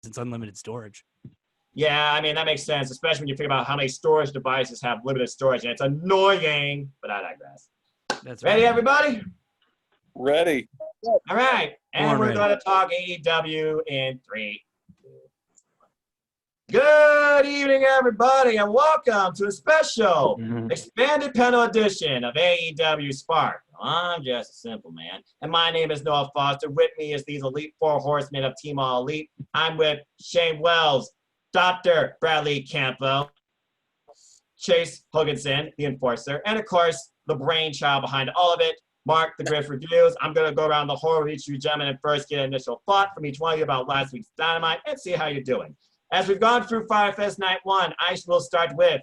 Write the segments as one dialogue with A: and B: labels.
A: it's unlimited storage.
B: Yeah, I mean, that makes sense, especially when you think about how many storage devices have limited storage, and it's annoying, but I digress.
A: That's
B: Ready,
A: right.
B: everybody?
C: Ready.
B: All right, and we're
A: ready.
B: going to talk AEW in 3. Good evening, everybody, and welcome to a special expanded panel edition of AEWSPARK. I'm just a simple man, and my name is Noah Foster. With me is these elite 4 horsemen of Team All Elite. I'm with Shane Wells, Dr. Bradley Campo, Chase Hoganson, the Enforcer, and of course, the brainchild behind all of it, Mark, the Griff Reviews. I'm going to go around the horror of each of you gentlemen and first get an initial thought from each one of you about last week's Dynamite and see how you're doing. As we've gone through Fyter Fest Night 1, I will start with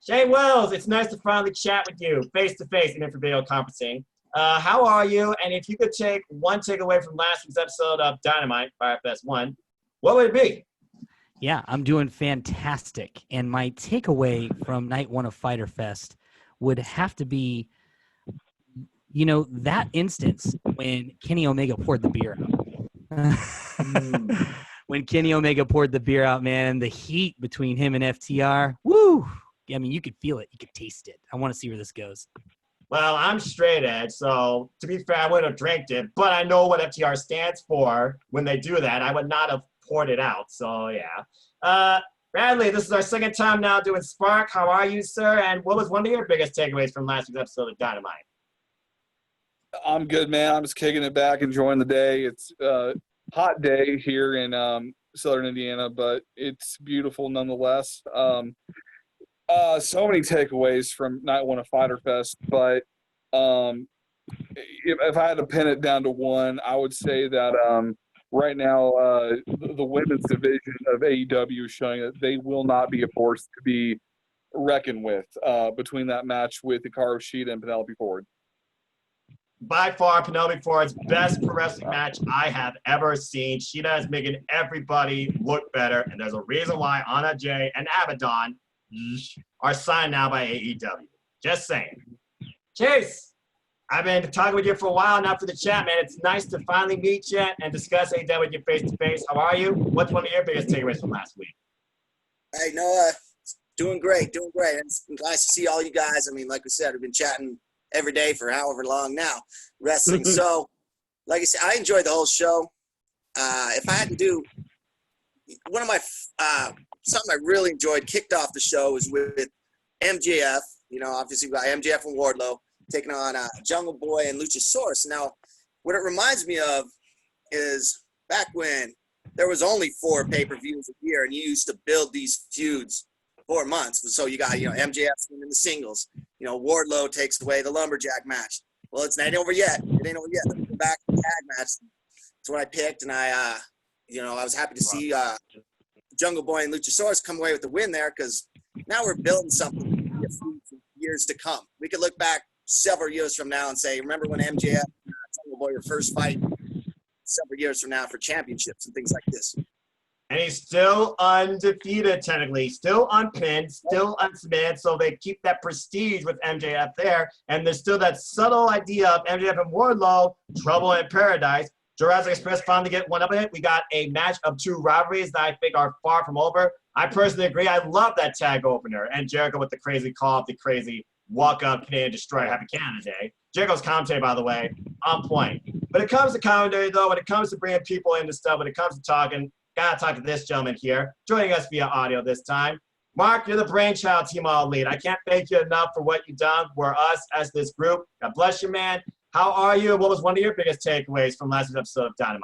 B: Shane Wells. It's nice to finally chat with you face-to-face, even for video conferencing. How are you? And if you could take one takeaway from last week's episode of Dynamite, Fyter Fest 1, what would it be?
A: Yeah, I'm doing fantastic. And my takeaway from night 1 of Fyter Fest would have to be, you know, that instance when Kenny Omega poured the beer out. When Kenny Omega poured the beer out, man, the heat between him and FTR, woo! I mean, you could feel it. You could taste it. I want to see where this goes.
B: Well, I'm straight edge, so to be fair, I wouldn't have drank it, but I know what FTR stands for when they do that. I would not have poured it out, so yeah. Bradley, this is our second time now doing Spark. How are you, sir? And what was one of your biggest takeaways from last week's episode of Dynamite?
C: I'm good, man. I'm just kicking it back, enjoying the day. It's a hot day here in southern Indiana, but it's beautiful nonetheless. So many takeaways from night 1 of Fyter Fest, but if I had to pin it down to one, I would say that right now the women's division of AEW is showing that they will not be a force to be reckoned with between that match with Hikaru Shida and Penelope Ford.
B: By far, Penelope Ford's best pro wrestling match I have ever seen. Shida is making everybody look better, and there's a reason why Anna Jay and Abaddon are signed now by AEW. Just saying. Chase, I've been talking with you for a while now for the chat, man. It's nice to finally meet you and discuss AEW with you face-to-face. How are you? What's one of your biggest takeaways from last week?
D: Hey, Noah. Doing great, doing great. It's nice to see all you guys. I mean, like we said, we've been chatting every day for however long now, wrestling. So, like I said, I enjoyed the whole show. If I had to do one of my something I really enjoyed, kicked off the show, was with MJF. You know, obviously we got MJF and Wardlow taking on Jungle Boy and Luchasaurus. Now, what it reminds me of is back when there was only 4 pay-per-views a year, and you used to build these feuds 4 months. So you got, you know, MJF in the singles. You know, Wardlow takes away the lumberjack match. Well, it's not over yet. It ain't over yet. Let's go back to the tag match. That's what I picked, and I was happy to see Jungle Boy and Luchasaurus come away with the win there, because now we're building something for years to come. We could look back several years from now and say, remember when MJF and Jungle Boy were first fighting several years from now for championships and things like this.
B: And he's still undefeated, technically. Still unpinned, still unsubmitted, so they keep that prestige with MJF there. And there's still that subtle idea of MJF and Wardlow, trouble in paradise. Jurassic Express finally get one up in it. We got a match of 2 rivalries that I think are far from over. I personally agree. I love that tag opener. And Jericho with the crazy call, the crazy walk-up Canadian Destroyer, Happy Canada Day. Jericho's commentary, by the way, on point. When it comes to commentary, though, when it comes to bringing people into stuff, when it comes to talking, gotta talk to this gentleman here, joining us via audio this time. Mark, you're the brainchild, Team All Elite. I can't thank you enough for what you've done for us as this group. God bless you, man. How are you? What was one of your biggest takeaways from last week's episode of Dynamite?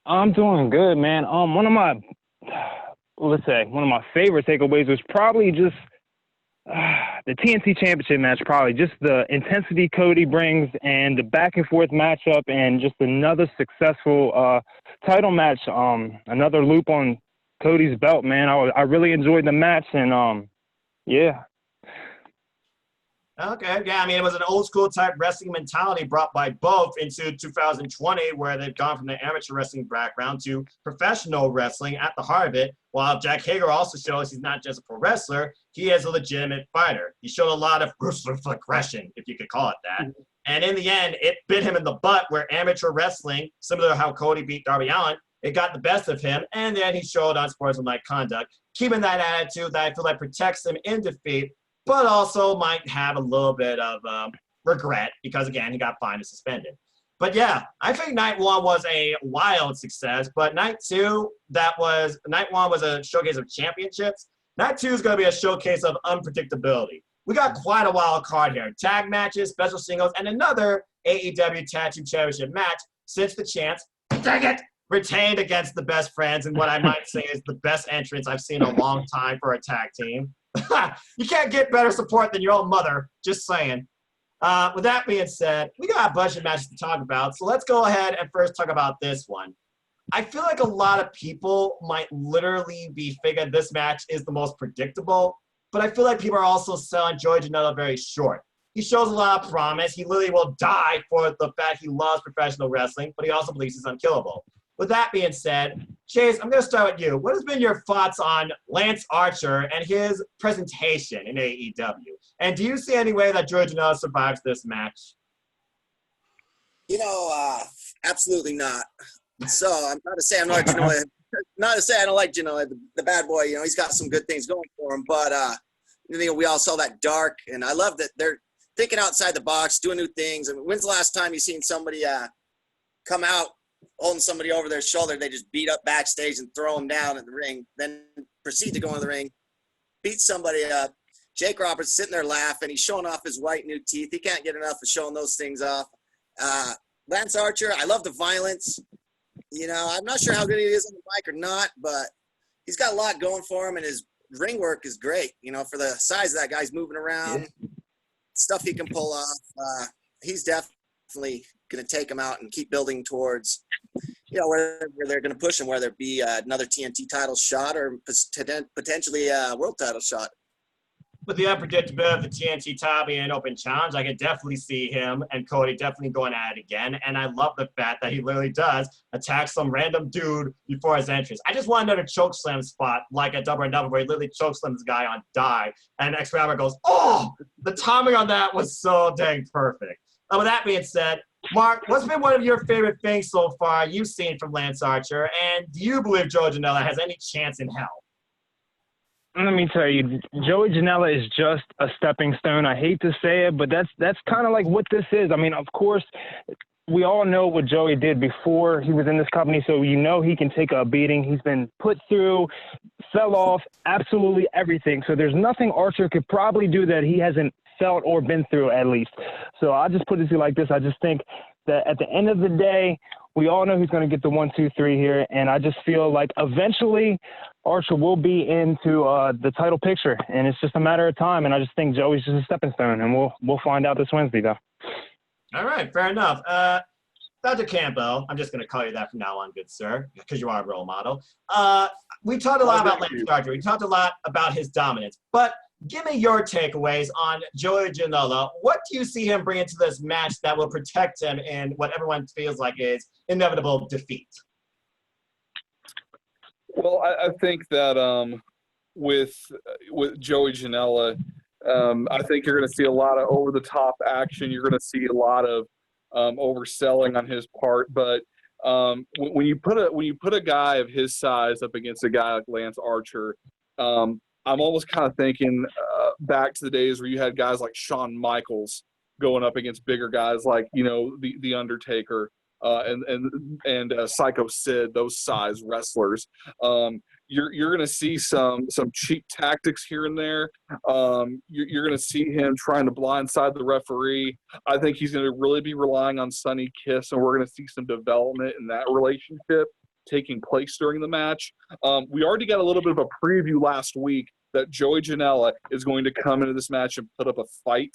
E: I'm doing good, man. One of my favorite takeaways was probably just the TNT Championship match. Probably just the intensity Cody brings and the back and forth matchup, and just another successful title match. Another loop on Cody's belt, man. I really enjoyed the match, and yeah.
B: Okay, yeah, I mean, it was an old school type wrestling mentality brought by both into 2020, where they've gone from the amateur wrestling background to professional wrestling at the heart of it, while Jack Hager also shows he's not just a pro wrestler, he is a legitimate fighter. He showed a lot of ruthless aggression, if you could call it that. And in the end, it bit him in the butt, where amateur wrestling, similar to how Cody beat Darby Allin, it got the best of him, and then he showed unsportsmanlike conduct, keeping that attitude that I feel like protects him in defeat, but also might have a little bit of regret because, again, he got fined and suspended. But yeah, I think night one was a wild success, but night one was a showcase of championships. Night two is going to be a showcase of unpredictability. We got quite a wild card here. Tag matches, special singles, and another AEW Tag Team Championship match since the champs, dang it, retained against the best friends in what I might say is the best entrance I've seen in a long time for a tag team. You can't get better support than your own mother, just saying. With that being said, we got a bunch of matches to talk about, so let's go ahead and first talk about this one. I feel like a lot of people might literally be figuring this match is the most predictable, but I feel like people are also selling Joey Janela very short. He shows a lot of promise. He literally will die for the fact he loves professional wrestling, but he also believes he's unkillable. With that being said, Chase, I'm going to start with you. What has been your thoughts on Lance Archer and his presentation in AEW? And do you see any way that Joey Janela survives this match?
D: Absolutely not. So I'm not to say I'm not Janela. Not to say I don't like Janela, the bad boy. He's got some good things going for him. But we all saw that dark, and I love that they're thinking outside the box, doing new things. I mean, when's the last time you seen somebody come out holding somebody over their shoulder? They just beat up backstage and throw them down in the ring, then proceed to go in the ring, beat somebody up. Jake Roberts sitting there laughing. He's showing off his white new teeth. He can't get enough of showing those things off. Lance Archer, I love the violence. I'm not sure how good he is on the mic or not, but he's got a lot going for him, and his ring work is great. For the size of that guy, he's moving around, stuff he can pull off. He's definitely going to take him out and keep building towards, where they're going to push him, whether it be another TNT title shot or potentially a world title shot.
B: With the unpredictability of the TNT title being an open challenge, I could definitely see him and Cody definitely going at it again. And I love the fact that he literally does attack some random dude before his entrance. I just want another chokeslam spot like a Double or Nothing where he literally chokeslams the guy on die. And Excalibur goes, oh! The timing on that was so dang perfect. With that being said, Mark, what's been one of your favorite things so far you've seen from Lance Archer? And do you believe Joey Janela has any chance in hell?
E: Let me tell you, Joey Janela is just a stepping stone. I hate to say it, but that's kind of like what this is. I mean, of course, we all know what Joey did before he was in this company, so he can take a beating. He's been put through, fell off, absolutely everything. So there's nothing Archer could probably do that he hasn't felt or been through at least. So I'll just put it to you like this. I just think that at the end of the day, we all know who's going to get the 1, 2, 3 here, and I just feel like eventually Archer will be into the title picture, and it's just a matter of time. And I just think Joey's just a stepping stone, and we'll find out this Wednesday, though.
B: All right, fair enough. Dr. Campbell, I'm just going to call you that from now on, good sir, because you are a role model. We talked a lot about Lance Archer. We talked a lot about his dominance, but give me your takeaways on Joey Janela. What do you see him bringing to this match that will protect him in what everyone feels like is inevitable defeat?
C: Well, I think that with Joey Janela, I think you're going to see a lot of over-the-top action. You're going to see a lot of overselling on his part. But when you put a guy of his size up against a guy like Lance Archer, I'm almost kind of thinking back to the days where you had guys like Shawn Michaels going up against bigger guys like the Undertaker. And Psycho Sid, those size wrestlers. You're going to see some cheap tactics here and there. You're going to see him trying to blindside the referee. I think he's going to really be relying on Sonny Kiss, and we're going to see some development in that relationship taking place during the match. We already got a little bit of a preview last week that Joey Janela is going to come into this match and put up a fight.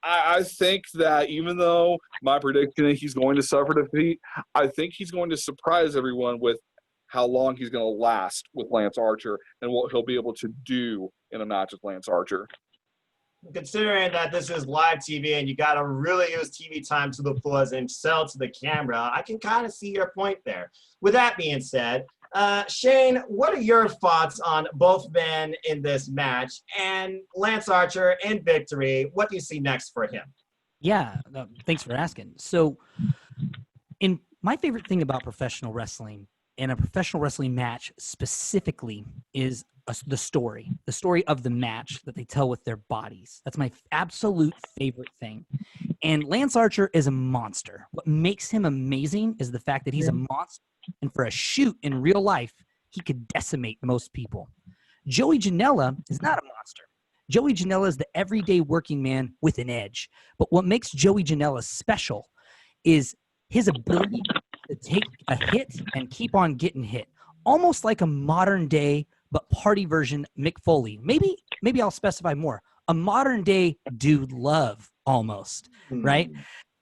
C: I think that even though my prediction is he's going to suffer defeat, I think he's going to surprise everyone with how long he's going to last with Lance Archer and what he'll be able to do in a match with Lance Archer.
B: Considering that this is live TV and you got to really use TV time to the fullest and sell to the camera, I can kind of see your point there. With that being said, Shane, what are your thoughts on both men in this match and Lance Archer in victory? What do you see next for him?
A: Yeah, thanks for asking. So in My favorite thing about professional wrestling and a professional wrestling match specifically is the story of the match that they tell with their bodies. That's my absolute favorite thing. And Lance Archer is a monster. What makes him amazing is the fact that he's a monster. And for a shoot in real life, he could decimate most people. Joey Janela is not a monster. Joey Janela is the everyday working man with an edge. But what makes Joey Janela special is his ability to take a hit and keep on getting hit. Almost like a modern day but party version Mick Foley. Maybe I'll specify more. A modern day Dude Love almost, right?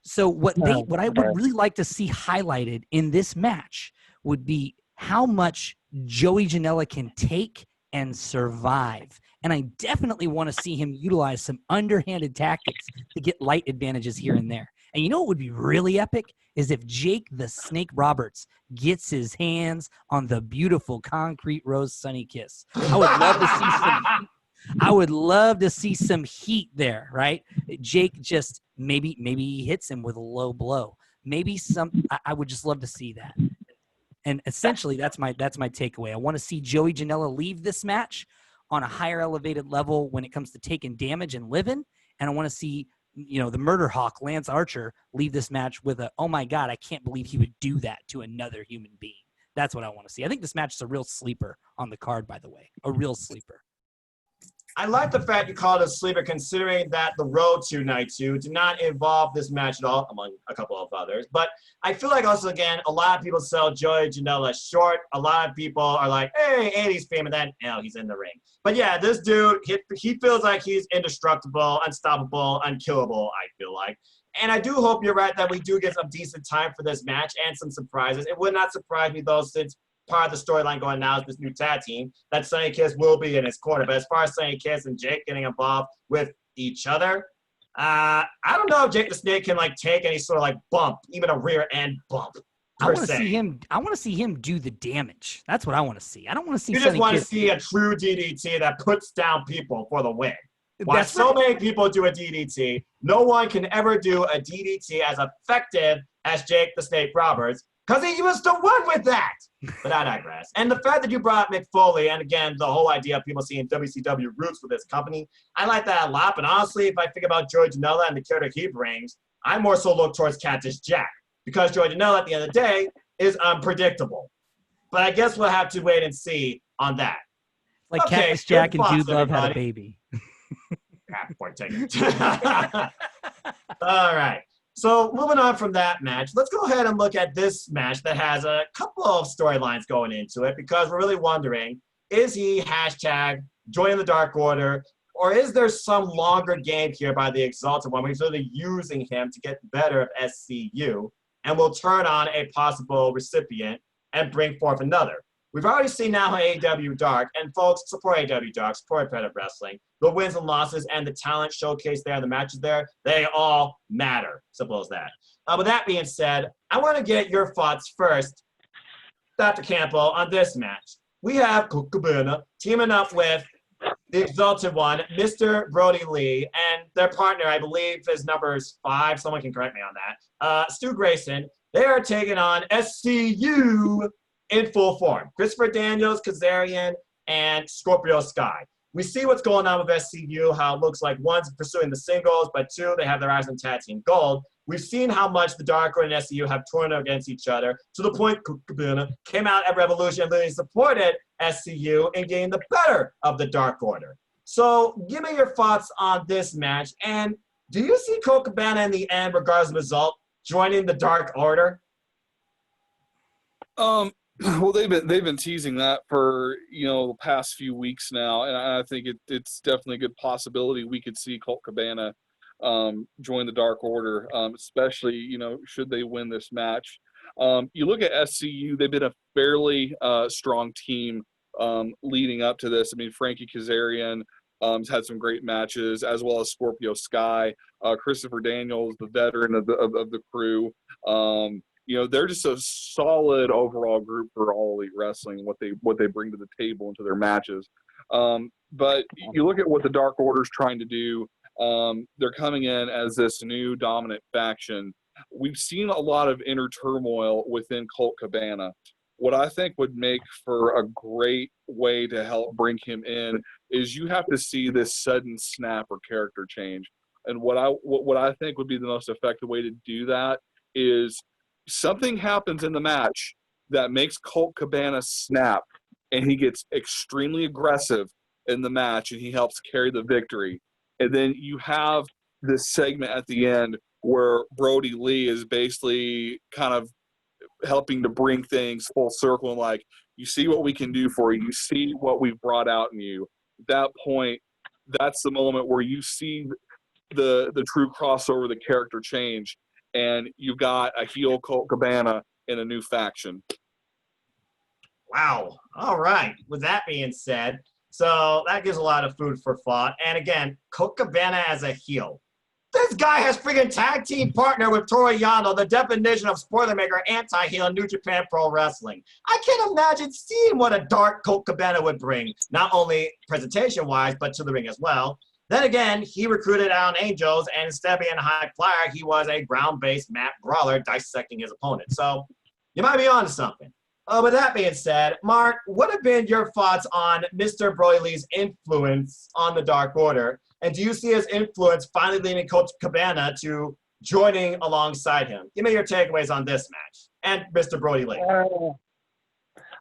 A: So what I would really like to see highlighted in this match would be how much Joey Janela can take and survive. And I definitely want to see him utilize some underhanded tactics to get light advantages here and there. And you know what would be really epic is if Jake the Snake Roberts gets his hands on the beautiful Concrete Rose Sunny Kiss. I would love to see some heat there, right? Jake just maybe he hits him with a low blow. I would just love to see that. And essentially that's my takeaway. I want to see Joey Janela leave this match on a higher elevated level when it comes to taking damage and living. And I want to see, the murder hawk, Lance Archer, leave this match with oh my God, I can't believe he would do that to another human being. That's what I want to see. I think this match is a real sleeper on the card, by the way, a real sleeper.
B: I like the fact you called it a sleeper, considering that the road to night 2 did not involve this match at all, among a couple of others. But I feel like also, again, a lot of people sell Joey Janela short. A lot of people are like, hey, 80s fame, and then, he's in the ring. But yeah, this dude, he feels like he's indestructible, unstoppable, unkillable, I feel like. And I do hope you're right that we do get some decent time for this match and some surprises. It would not surprise me, though, since part of the storyline going now is this new tag team, that Sonny Kiss will be in his corner. But as far as Sonny Kiss and Jake getting involved with each other, I don't know if Jake the Snake can take any sort of bump, even a rear end bump.
A: I want to see him do the damage. That's what I want to see. I don't want to see.
B: You just want to see a true DDT that puts down people for the win. Why so many people do a DDT, no one can ever do a DDT as effective as Jake the Snake Roberts, because he was the one with that. But I digress. And the fact that you brought up Mick Foley, and again, the whole idea of people seeing WCW roots for this company, I like that a lot. But honestly, if I think about Joey Janela and the character he brings, I more so look towards Cactus Jack, because Joey Janela, at the end of the day, is unpredictable. But I guess we'll have to wait and see on that.
A: Cactus Jack and Dude Love had a baby.
B: Point taken. All right. So moving on from that match, let's go ahead and look at this match that has a couple of storylines going into it, because we're really wondering, is he #joining the Dark Order, or is there some longer game here by the Exalted One? We're really using him to get better of SCU, and will turn on a possible recipient and bring forth another. We've already seen now AEW Dark, and folks, support AEW Dark, support Competitive Wrestling. The wins and losses and the talent showcase there, the matches there, they all matter. Simple as that. With that being said, I want to get your thoughts first, Dr. Campbell, on this match. We have Colt Cabana teaming up with the Exalted One, Mr. Brody Lee, and their partner, I believe his number is 5. Someone can correct me on that. Stu Grayson. They are taking on SCU in full form. Christopher Daniels, Kazarian, and Scorpio Sky. We see what's going on with SCU, how it looks like one's pursuing the singles, but 2, they have their eyes on tag team gold. We've seen how much the Dark Order and SCU have torn against each other, to the point Cabana came out at Revolution and really supported SCU and gained the better of the Dark Order. So give me your thoughts on this match, and do you see Colt Cabana in the end, regardless of the result, joining the Dark Order?
C: Well, they've been teasing that for the past few weeks now, and I think it's definitely a good possibility we could see Colt Cabana join the Dark Order, especially should they win this match. You look at SCU; they've been a fairly strong team leading up to this. I mean, Frankie Kazarian has had some great matches, as well as Scorpio Sky, Christopher Daniels, the veteran of the crew. They're just a solid overall group for All Elite Wrestling, what they bring to the table into their matches. But you look at what the Dark Order's trying to do. They're coming in as this new dominant faction we've seen a lot of inner turmoil within Colt Cabana. What I think would make for a great way to help bring him in is you have to see this sudden snap or character change. And what I think would be the most effective way to do that is something happens in the match that makes Colt Cabana snap, and he gets extremely aggressive in the match, and he helps carry the victory. And then you have this segment at the end where Brody Lee is basically kind of helping to bring things full circle, and like, you see what we can do for you. You see what we've brought out in you. At that point, that's the moment where you see the true crossover, the character change, and you've got a heel Colt Cabana in a new faction.
B: Wow. All right. With that being said, so that gives a lot of food for thought. And again, Colt Cabana as a heel. This guy has freaking tag team partner with Toru Yano, the definition of Spoilermaker anti-heel in New Japan Pro Wrestling. I can't imagine seeing what a dark Colt Cabana would bring, not only presentation-wise, but to the ring as well. Then again, he recruited Alan Angels, and instead of being a high flyer, he was a ground-based mat brawler dissecting his opponent. So you might be onto something. With that being said, Mark, what have been your thoughts on Mr. Brody Lee's influence on the Dark Order? And do you see his influence finally leading Colt Cabana to joining alongside him? Give me your takeaways on this match and Mr. Brody Lee.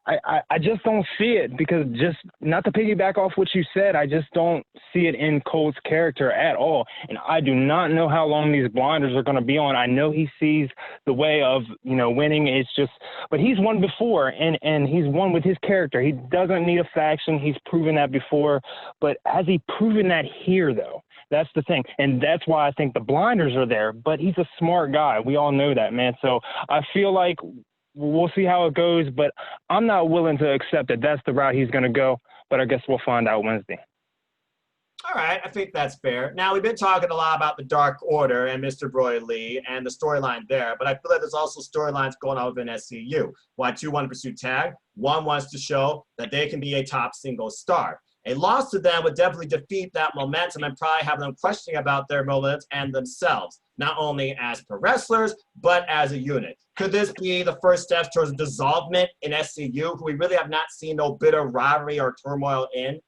E: I just don't see it, because just not to piggyback off what you said, I just don't see it in Colt's character at all. And I do not know how long these blinders are going to be on. I know he sees the way of, winning. It's just, but he's won before, and he's won with his character. He doesn't need a faction. He's proven that before. But has he proven that here, though? That's the thing. And that's why I think the blinders are there. But he's a smart guy. We all know that, man. So I feel like we'll see how it goes, but I'm not willing to accept that that's the route he's going to go, but I guess we'll find out Wednesday.
B: All right, I think that's fair. Now, we've been talking a lot about the Dark Order and Mr. Brody Lee and the storyline there, but I feel like there's also storylines going on within SCU. Why two want to pursue tag? One wants to show that they can be a top single star. A loss to them would definitely defeat that momentum and probably have them questioning about their motives and themselves, not only as pro wrestlers, but as a unit. Could this be the first steps towards dissolvement in SCU, who we really have not seen no bitter rivalry or turmoil in?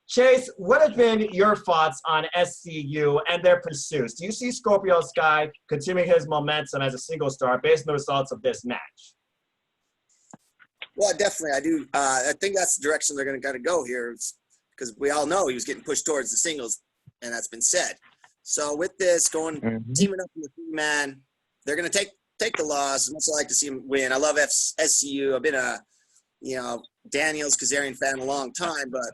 B: Chase, what have been your thoughts on SCU and their pursuits? Do you see Scorpio Sky continuing his momentum as a single star based on the results of this match?
D: Well, definitely, I do. I think that's the direction they're going to go here, because we all know he was getting pushed towards the singles, and that's been said. So with this teaming up in the three-man, they're going to take the loss. And also like to see him win. I love SCU. I've been a Daniels Kazarian fan a long time, but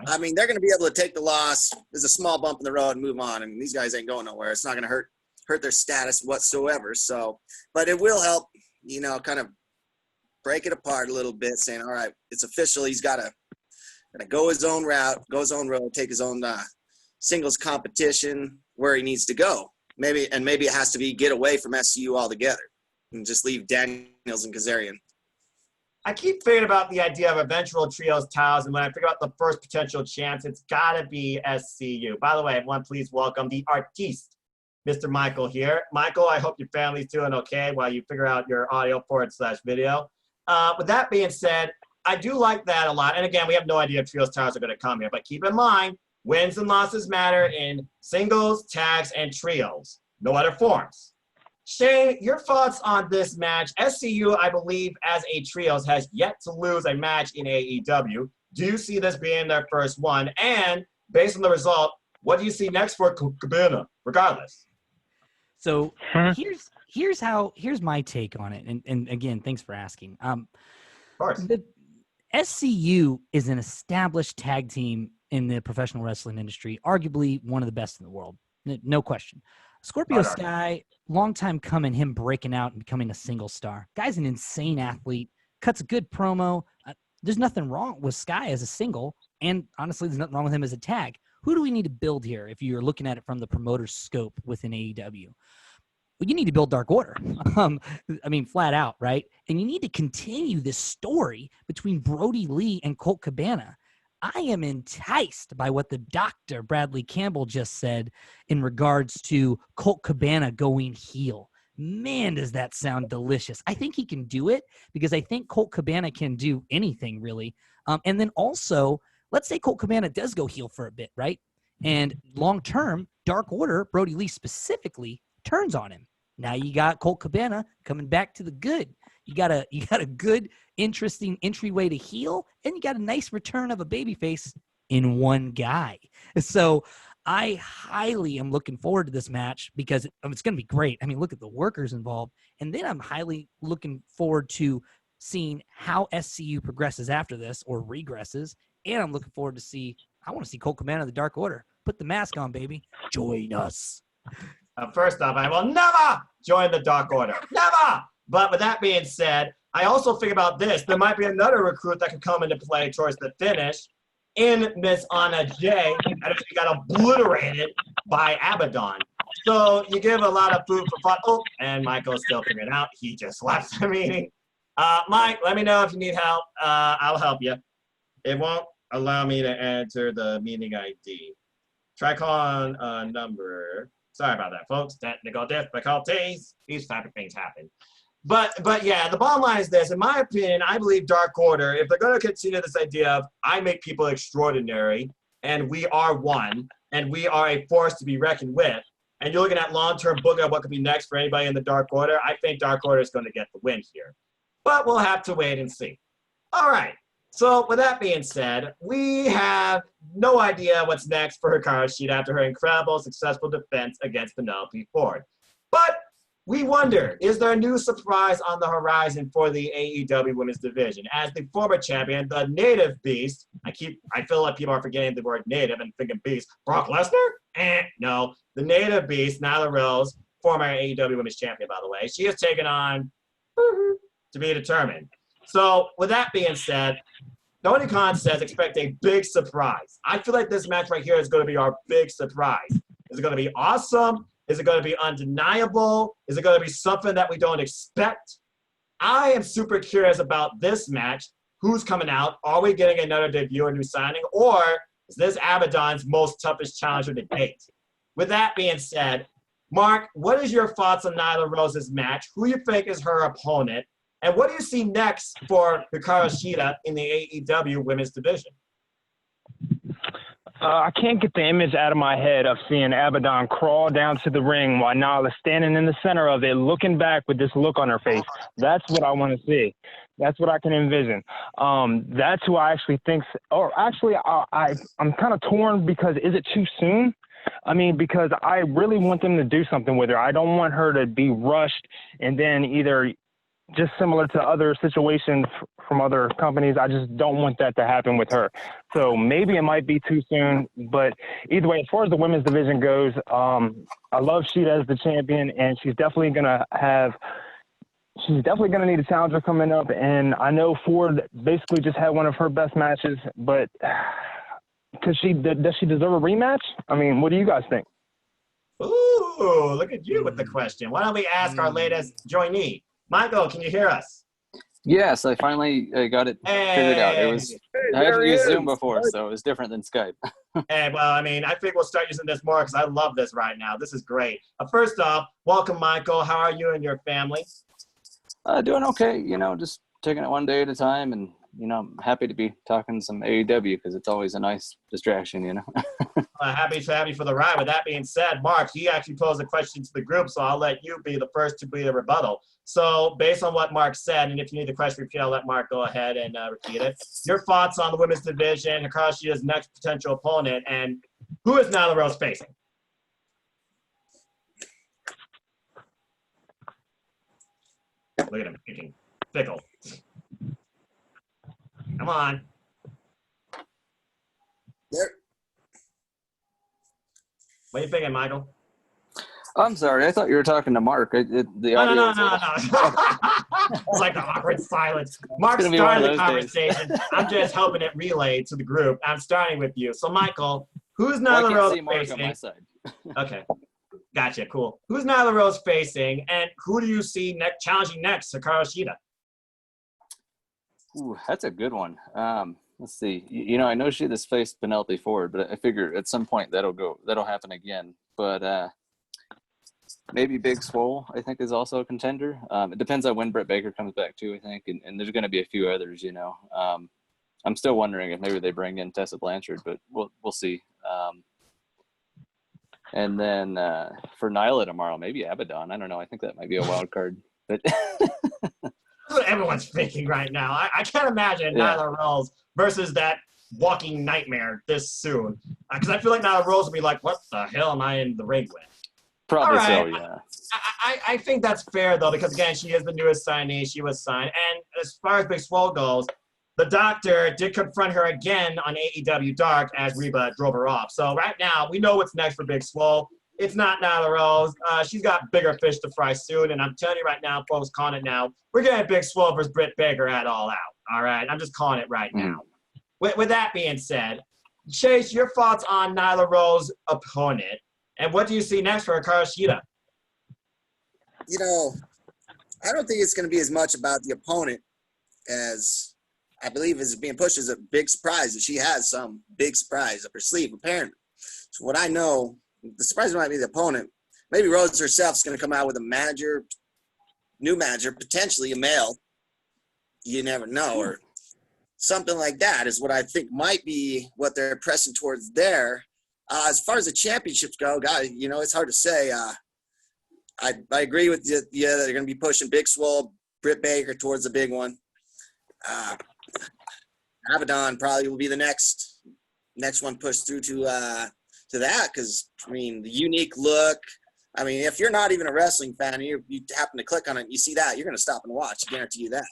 D: I mean, they're going to be able to take the loss. There's a small bump in the road and move on. I mean, these guys ain't going nowhere. It's not going to hurt their status whatsoever. So, but it will help, kind of break it apart a little bit, saying, all right, it's official. He's got to go his own route, go his own road, take his own singles competition where he needs to go. Maybe it has to be get away from SCU altogether and just leave Daniels and Kazarian.
B: I keep thinking about the idea of eventual trios titles, and when I figure out the first potential chance, it's got to be SCU. By the way, everyone, please welcome the artiste, Mr. Michael here. Michael, I hope your family's doing okay while you figure out your audio/video. With that being said, I do like that a lot. And again, we have no idea if trios titles are going to come here, but keep in mind, wins and losses matter in singles, tags, and trios. No other forms. Shane, your thoughts on this match? SCU, I believe, as a trios, has yet to lose a match in AEW. Do you see this being their first one? And based on the result, what do you see next for Cabana, regardless?
A: So here's my take on it. And again, thanks for asking. Of
B: course.
A: The SCU is an established tag team in the professional wrestling industry, arguably one of the best in the world. No question. Scorpio Sky, long time coming, him breaking out and becoming a single star. Guy's an insane athlete, cuts a good promo. There's nothing wrong with Sky as a single, and honestly, there's nothing wrong with him as a tag. Who do we need to build here if you're looking at it from the promoter's scope within AEW? Well, you need to build Dark Order. Flat out, right? And you need to continue this story between Brody Lee and Colt Cabana. I am enticed by what the Dr. Bradley Campbell just said in regards to Colt Cabana going heel. Man, does that sound delicious. I think he can do it because I think Colt Cabana can do anything really. And then also, let's say Colt Cabana does go heel for a bit, right? And long-term, Dark Order, Brody Lee specifically, turns on him. Now you got Colt Cabana coming back to the good. You got a good, interesting entryway to heel, and you got a nice return of a babyface in one guy. So I highly am looking forward to this match because it's going to be great. I mean, look at the workers involved. And then I'm highly looking forward to seeing how SCU progresses after this or regresses. And I'm looking forward to I want to see Colt Cabana of the Dark Order. Put the mask on, baby. Join us.
B: First off, I will never join the Dark Order. Never! But with that being said, I also think about this. There might be another recruit that could come into play towards the finish in Miss Anna Jay that she got obliterated by Abaddon. So you give a lot of food for thought. Oh, and Michael's still figuring it out. He just left the meeting. Mike, let me know if you need help. I'll help you. It won't allow me to enter the meeting ID. Try calling a number. Sorry about that, folks. Technical difficulties. These type of things happen. But yeah, the bottom line is this. In my opinion, I believe Dark Order, if they're going to continue this idea of I make people extraordinary, and we are one, and we are a force to be reckoned with, and you're looking at long-term booking of what could be next for anybody in the Dark Order, I think Dark Order is going to get the win here. But we'll have to wait and see. All right. So with that being said, we have no idea what's next for Hikaru Shida after her incredible, successful defense against Penelope Ford. But we wonder, is there a new surprise on the horizon for the AEW Women's Division? As the former champion, the native beast, I feel like people are forgetting the word native and thinking beast. Brock Lesnar? No. The native beast, Nyla Rose, former AEW Women's Champion, by the way, she is taken on to be determined. So with that being said, Tony Khan says expect a big surprise. I feel like this match right here is going to be our big surprise. Is it going to be awesome? Is it going to be undeniable? Is it going to be something that we don't expect? I am super curious about this match. Who's coming out? Are we getting another debut or new signing? Or is this Abaddon's most toughest challenger to date? With that being said, Mark, what is your thoughts on Nyla Rose's match? Who you think is her opponent? And what do you see next for Hikaru Shida in the AEW Women's Division?
E: I can't get the image out of my head of seeing Abaddon crawl down to the ring while Nyla's standing in the center of it, looking back with this look on her face. That's what I want to see. That's what I can envision. That's who I actually think – or actually, I'm kind of torn because is it too soon? I mean, because I really want them to do something with her. I don't want her to be rushed and then either – just similar to other situations from other companies, I just don't want that to happen with her. So maybe it might be too soon, but either way, as far as the women's division goes, I love Shida as the champion, and she's definitely going to need a challenger coming up. And I know Ford basically just had one of her best matches, but does she deserve a rematch? I mean, what do you guys think?
B: Ooh, look at you with the question. Why don't we ask our latest joinee? Michael, can you hear us?
F: Yes, I finally got it figured out. I had to use Zoom before, so it was different than Skype.
B: Hey, well, I mean, I think we'll start using this more because I love this right now. This is great. First off, welcome, Michael. How are you and your family?
F: Doing okay, just taking it one day at a time, and I'm happy to be talking some AEW because it's always a nice distraction,
B: Happy to have you for the ride. With that being said, Mark, he actually posed a question to the group, so I'll let you be the first to be the rebuttal. So based on what Mark said, and if you need the question repeated, I'll let Mark go ahead and repeat it. Your thoughts on the women's division, Hikaru Shida's next potential opponent, and who is Nyla Rose facing? Look at him thinking. Fickle. Come on.
D: There.
B: What are you thinking, Michael?
F: I'm sorry. I thought you were talking to Mark. The audio
B: No. It's like the awkward silence. Mark started the conversation. I'm just helping it relay to the group. I'm starting with you. So, Michael, who's Nyla Rose facing?
F: On my side.
B: Okay. Gotcha. Cool. Who's Nyla Rose facing, and who do you see challenging next? Hikaru Shida.
F: Ooh, that's a good one. Let's see. I know she just faced Penelope Ford, but I figure at some point that'll happen again. But Maybe Big Swole, I think, is also a contender. It depends on when Britt Baker comes back, too, I think. And there's going to be a few others, you know. I'm still wondering if maybe they bring in Tessa Blanchard, but we'll see. And then for Nyla tomorrow, maybe Abaddon. I don't know. I think that might be a wild card. But
B: That's what everyone's thinking right now. I can't imagine Nyla Rose versus that walking nightmare this soon. Because I feel like Nyla Rose will be like, what the hell am I in the ring with?
F: probably
B: All right.
F: so, yeah.
B: I think that's fair, though, because, again, she is the newest signee. She was signed. And as far as Big Swole goes, the doctor did confront her again on AEW Dark as Reba drove her off. So right now, we know what's next for Big Swole. It's not Nyla Rose. She's got bigger fish to fry soon. And I'm telling you right now, folks, calling it now. We're getting Big Swole versus Britt Baker at All Out. All right? I'm just calling it right now. With that being said, Chase, your thoughts on Nyla Rose's opponent. And what do you see next for Hikaru Shida?
D: You know, I don't think it's going to be as much about the opponent as I believe is being pushed as a big surprise. That she has some big surprise up her sleeve, apparently. So what I know, the surprise might be the opponent. Maybe Rose herself is going to come out with a manager, new manager, potentially a male. You never know, or something like that is what I think might be what they're pressing towards there. As far as the championships go, guys, you know, it's hard to say. I agree with you. Yeah, they're going to be pushing Big Swole, Britt Baker towards the big one. Abaddon probably will be the next one pushed through to that because, I mean, the unique look. I mean, if you're not even a wrestling fan and you happen to click on it and you see that, you're going to stop and watch. I guarantee you that.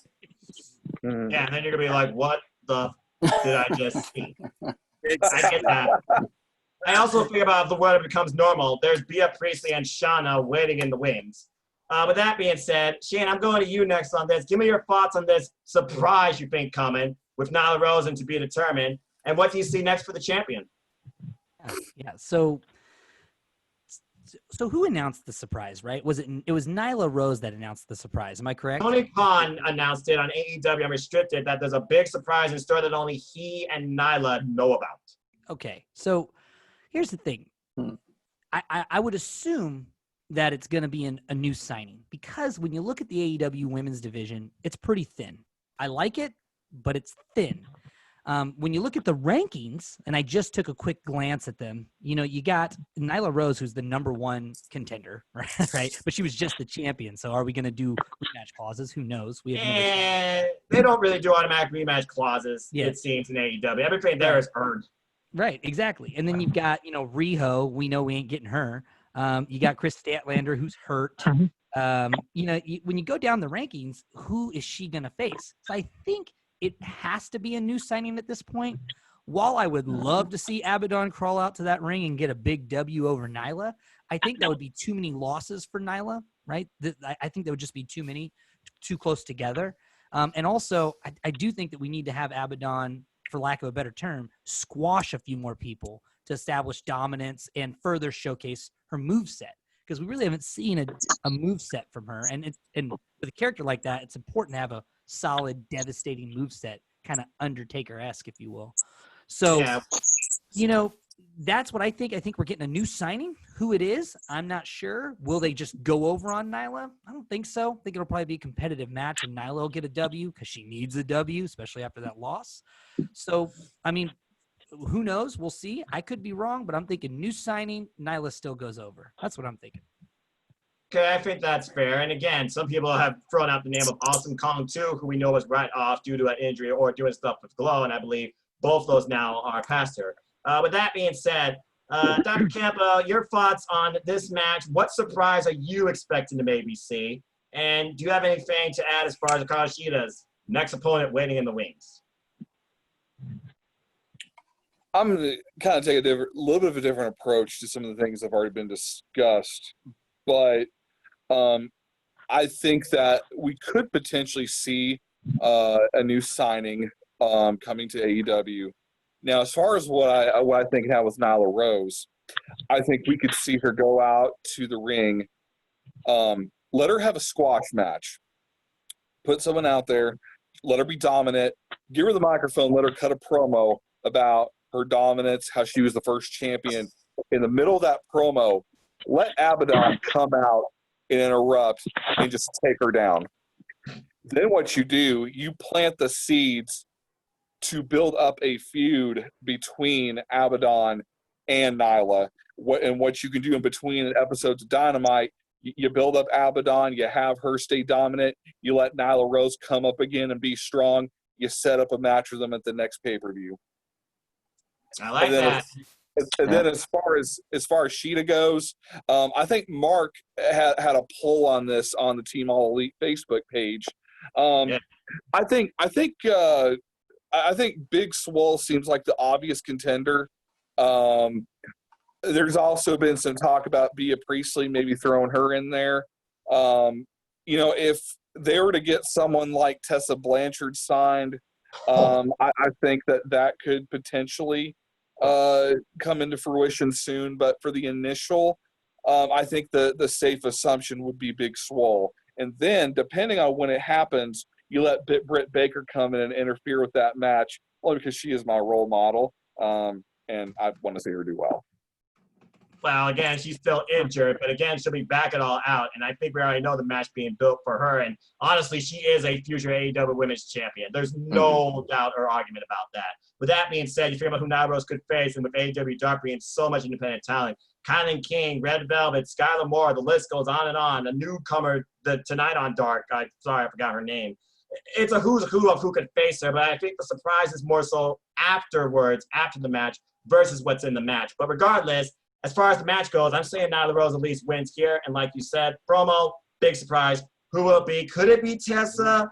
B: Yeah, and then you're going to be like, what the did I just see?
D: Exactly.
B: I get that. I also think about if the world becomes normal, there's Bea Priestley and Shauna waiting in the wings. With that being said, Shane, I'm going to you next on this. Give me your thoughts on this surprise you think coming with Nyla Rose and to be determined. And what do you see next for the champion?
A: Yeah. So who announced the surprise, right? It was Nyla Rose that announced the surprise. Am I correct?
B: Tony Khan announced it on AEW Unrestricted that there's a big surprise in store that only he and Nyla know about.
A: Okay. So here's the thing. I would assume that it's going to be a new signing because when you look at the AEW women's division, it's pretty thin. I like it, but it's thin. When you look at the rankings, and I just took a quick glance at them, you know, you got Nyla Rose, who's the number one contender, right? But she was just the champion. So are we going to do rematch clauses? Who knows?
B: They don't really do automatic rematch clauses, it seems, in AEW. Everything there is earned.
A: Right, exactly. And then you've got, you know, Riho. We know we ain't getting her. You got Chris Statlander, who's hurt. You know, when you go down the rankings, who is she going to face? So I think it has to be a new signing at this point. While I would love to see Abaddon crawl out to that ring and get a big W over Nyla, I think that would be too many losses for Nyla, right? I think that would just be too many, too close together. And also, I do think that we need to have Abaddon, for lack of a better term, squash a few more people to establish dominance and further showcase her moveset. Because we really haven't seen a moveset from her. And with a character like that, it's important to have a solid, devastating moveset, kind of Undertaker-esque, if you will. So, you know, that's what I think. I think we're getting a new signing. Who it is, I'm not sure. Will they just go over on Nyla? I don't think so. I think it'll probably be a competitive match, and Nyla will get a W because she needs a W, especially after that loss. So, I mean, who knows? We'll see. I could be wrong, but I'm thinking new signing, Nyla still goes over. That's what I'm thinking.
B: Okay, I think that's fair. And again, some people have thrown out the name of Awesome Kong too, who we know was right off due to an injury or doing stuff with Glow, and I believe both those now are past her. With that being said, Dr. Campbell, your thoughts on this match? What surprise are you expecting to maybe see? And do you have anything to add as far as Hikaru Shida's next opponent waiting in the wings?
C: I'm going to kind of take a little bit of a different approach to some of the things that have already been discussed. But I think that we could potentially see a new signing coming to AEW. Now, as far as what I think now with Nyla Rose, I think we could see her go out to the ring, let her have a squash match, put someone out there, let her be dominant, give her the microphone, let her cut a promo about her dominance, how she was the first champion. In the middle of that promo, let Abaddon come out and interrupt and just take her down. Then what you do, you plant the seeds to build up a feud between Abaddon and Nyla. What you can do in between episodes of Dynamite, you build up Abaddon, you have her stay dominant, you let Nyla Rose come up again and be strong, you set up a match with them at the next pay-per-view.
B: I like that.
C: And then as far as Sheeta goes, I think Mark had a poll on this on the Team All Elite Facebook page. I think Big Swole seems like the obvious contender. There's also been some talk about Bea Priestley, maybe throwing her in there. If they were to get someone like Tessa Blanchard signed, I think that could potentially come into fruition soon. But for the initial, I think the safe assumption would be Big Swole. And then, depending on when it happens, you let Britt Baker come in and interfere with that match, only because she is my role model, and I want to see her do well.
B: Well, again, she's still injured, but again, she'll be back it all out. And I think we already know the match being built for her. And honestly, she is a future AEW Women's Champion. There's no doubt or argument about that. With that being said, you figure about who Nyla Rose could face, and with AEW Dark being so much independent talent, Kylan King, Red Velvet, Skylar Moore, the list goes on and on. A newcomer tonight on Dark. I forgot her name. It's a who's who of who could face her, but I think the surprise is more so afterwards, after the match, versus what's in the match. But regardless, as far as the match goes, I'm saying Nyla Rose at least wins here. And like you said, promo, big surprise. Who will it be? Could it be Tessa?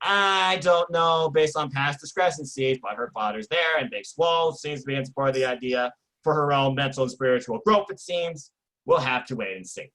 B: I don't know based on past discrepancies, but her father's there, and Big Swole seems to be in support of the idea for her own mental and spiritual growth, it seems. We'll have to wait and see.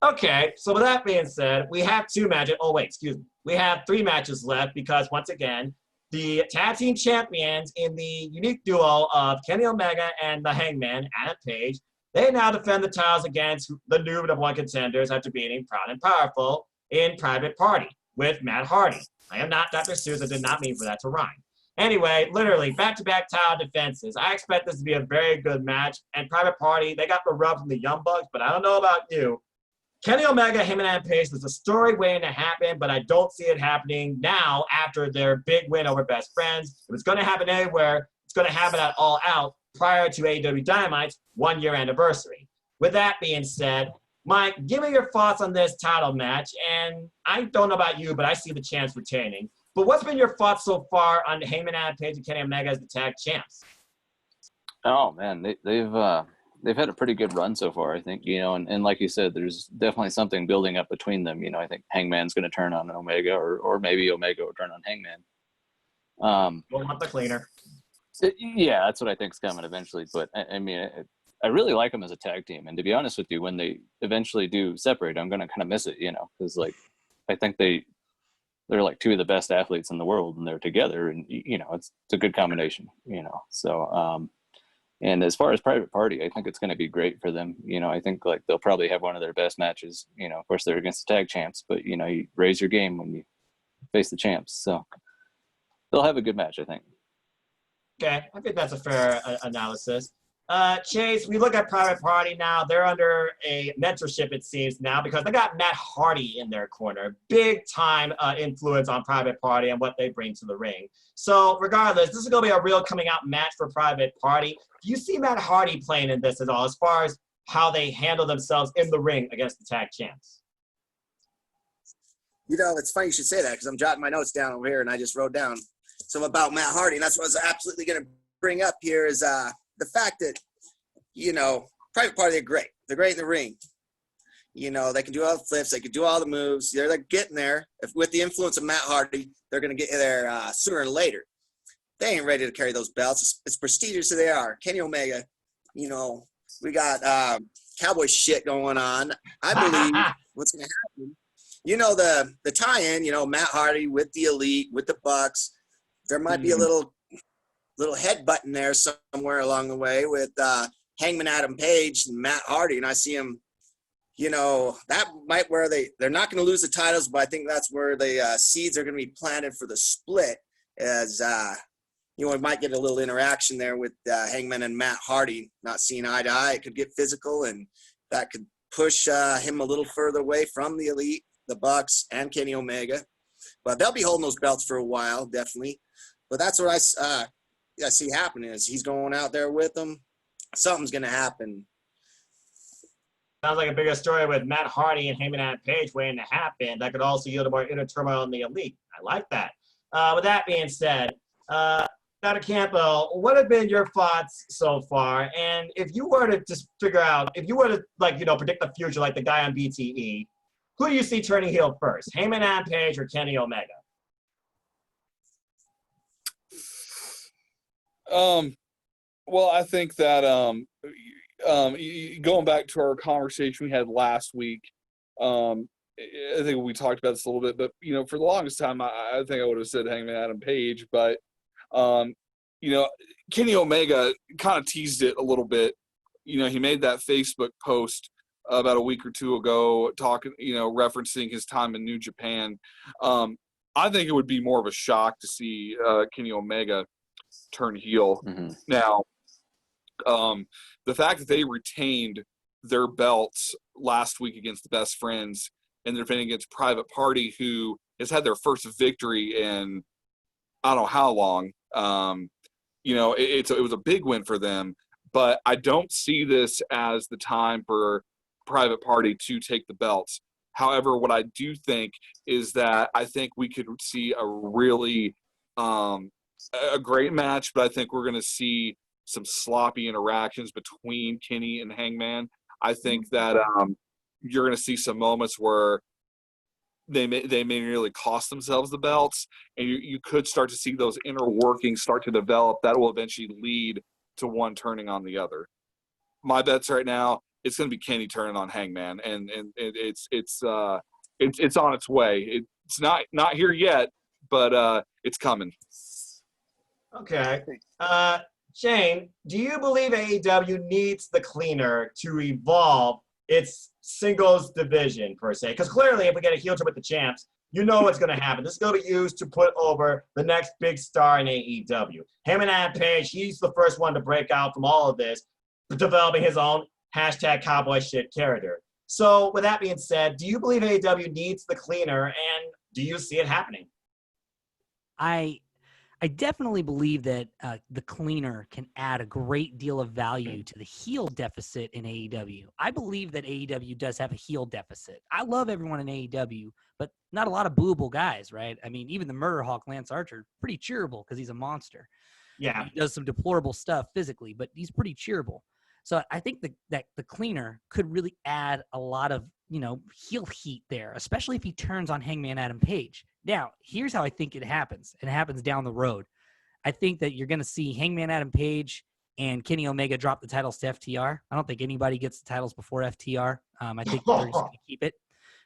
B: Okay, so with that being said, we have two matches. Oh, wait, excuse me. We have three matches left because, once again, the tag team champions in the unique duo of Kenny Omega and the Hangman, Adam Page, they now defend the titles against the new number one contenders after beating Proud and Powerful in Private Party with Matt Hardy. I am not Dr. Seuss. I did not mean for that to rhyme. Anyway, literally, back-to-back title defenses. I expect this to be a very good match. And Private Party, they got the rub from the Young Bucks, but I don't know about you. Kenny Omega, him and Adam Page, there's a story waiting to happen, but I don't see it happening now after their big win over Best Friends. If it's going to happen anywhere, it's going to happen at All Out prior to AEW Dynamite's 1-year anniversary. With that being said, Mike, give me your thoughts on this title match. And I don't know about you, but I see the champs retaining. But what's been your thoughts so far on Heyman, Adam Page, and Kenny Omega as the tag champs?
F: Oh man, they've had a pretty good run so far, I think. And like you said, there's definitely something building up between them. I think Hangman's going to turn on Omega, or maybe Omega will turn on Hangman.
B: We'll want the cleaner.
F: Yeah, that's what I think is coming eventually. But I mean, I really like them as a tag team. And to be honest with you, when they eventually do separate, I'm going to kind of miss it, because I think they're like two of the best athletes in the world, and they're together, and it's a good combination, So, and as far as Private Party, I think it's going to be great for them. I think they'll probably have one of their best matches. Of course they're against the tag champs, but you raise your game when you face the champs. So they'll have a good match, I think.
B: Okay, I think that's a fair analysis. Chase, we look at Private Party now. They're under a mentorship, it seems, now, because they got Matt Hardy in their corner. Big time influence on Private Party and what they bring to the ring. So regardless, this is going to be a real coming out match for Private Party. Do you see Matt Hardy playing in this at all, as far as how they handle themselves in the ring against the tag champs?
D: It's funny you should say that, because I'm jotting my notes down over here, and I just wrote down some about Matt Hardy, and that's what I was absolutely going to bring up here is the fact that, Private Party, they're great. They're great in the ring. They can do all the flips. They can do all the moves. They're getting there. With the influence of Matt Hardy, they're going to get there sooner or later. They ain't ready to carry those belts. As prestigious as they are. Kenny Omega, we got cowboy shit going on. I believe what's going to happen, the tie-in, Matt Hardy with the Elite, with the Bucks, there might be a little headbutting there somewhere along the way with Hangman Adam Page and Matt Hardy, and I see him, that might where they're not going to lose the titles, but I think that's where the seeds are going to be planted for the split, as we might get a little interaction there with Hangman and Matt Hardy not seeing eye to eye. It could get physical, and that could push him a little further away from the Elite, the Bucks, and Kenny Omega. But they'll be holding those belts for a while, definitely. But that's what I see happening is he's going out there with them. Something's going to happen.
B: Sounds like a bigger story with Matt Hardy and Heyman Adam Page waiting to happen. That could also yield a more inner turmoil in the Elite. I like that. With that being said, Dr. Campbell, what have been your thoughts so far? And if you were to just figure out, if you were to predict the future like the guy on BTE, who do you see turning heel first, Heyman Adam Page or Kenny Omega?
C: Well, I think that going back to our conversation we had last week, I think we talked about this a little bit, but for the longest time, I think I would have said Hangman Adam Page, but Kenny Omega kind of teased it a little bit. He made that Facebook post about a week or two ago, talking, referencing his time in New Japan. I think it would be more of a shock to see Kenny Omega turn heel.
F: Mm-hmm.
C: Now, the fact that they retained their belts last week against the Best Friends and they're defending against Private Party, who has had their first victory in I don't know how long. It was a big win for them, but I don't see this as the time for Private Party to take the belts. However, what I do think is that I think we could see a really a great match, but I think we're going to see some sloppy interactions between Kenny and Hangman. I think that you're going to see some moments where they may nearly cost themselves the belts, and you could start to see those inner workings start to develop that will eventually lead to one turning on the other. My bets right now, it's going to be Kenny turning on Hangman, and it's on its way. It's not here yet, but it's coming.
B: Okay. Shane, do you believe AEW needs the cleaner to evolve its singles division, per se? Because clearly, if we get a heel turn with the champs, you know what's going to happen. This is going to be used to put over the next big star in AEW. Heyman Adam Page, he's the first one to break out from all of this, developing his own #cowboy shit character. So with that being said, do you believe AEW needs the cleaner, and do you see it happening?
A: I definitely believe that the cleaner can add a great deal of value to the heel deficit in AEW. I believe that AEW does have a heel deficit. I love everyone in AEW, but not a lot of booable guys, right? I mean, even the Murder Hawk, Lance Archer, pretty cheerable because he's a monster.
B: Yeah.
A: He does some deplorable stuff physically, but he's pretty cheerable. So I think that the cleaner could really add a lot of, heel heat there, especially if he turns on Hangman Adam Page. Now, here's how I think it happens. It happens down the road. I think that you're going to see Hangman Adam Page and Kenny Omega drop the titles to FTR. I don't think anybody gets the titles before FTR. I think they're just going to keep it.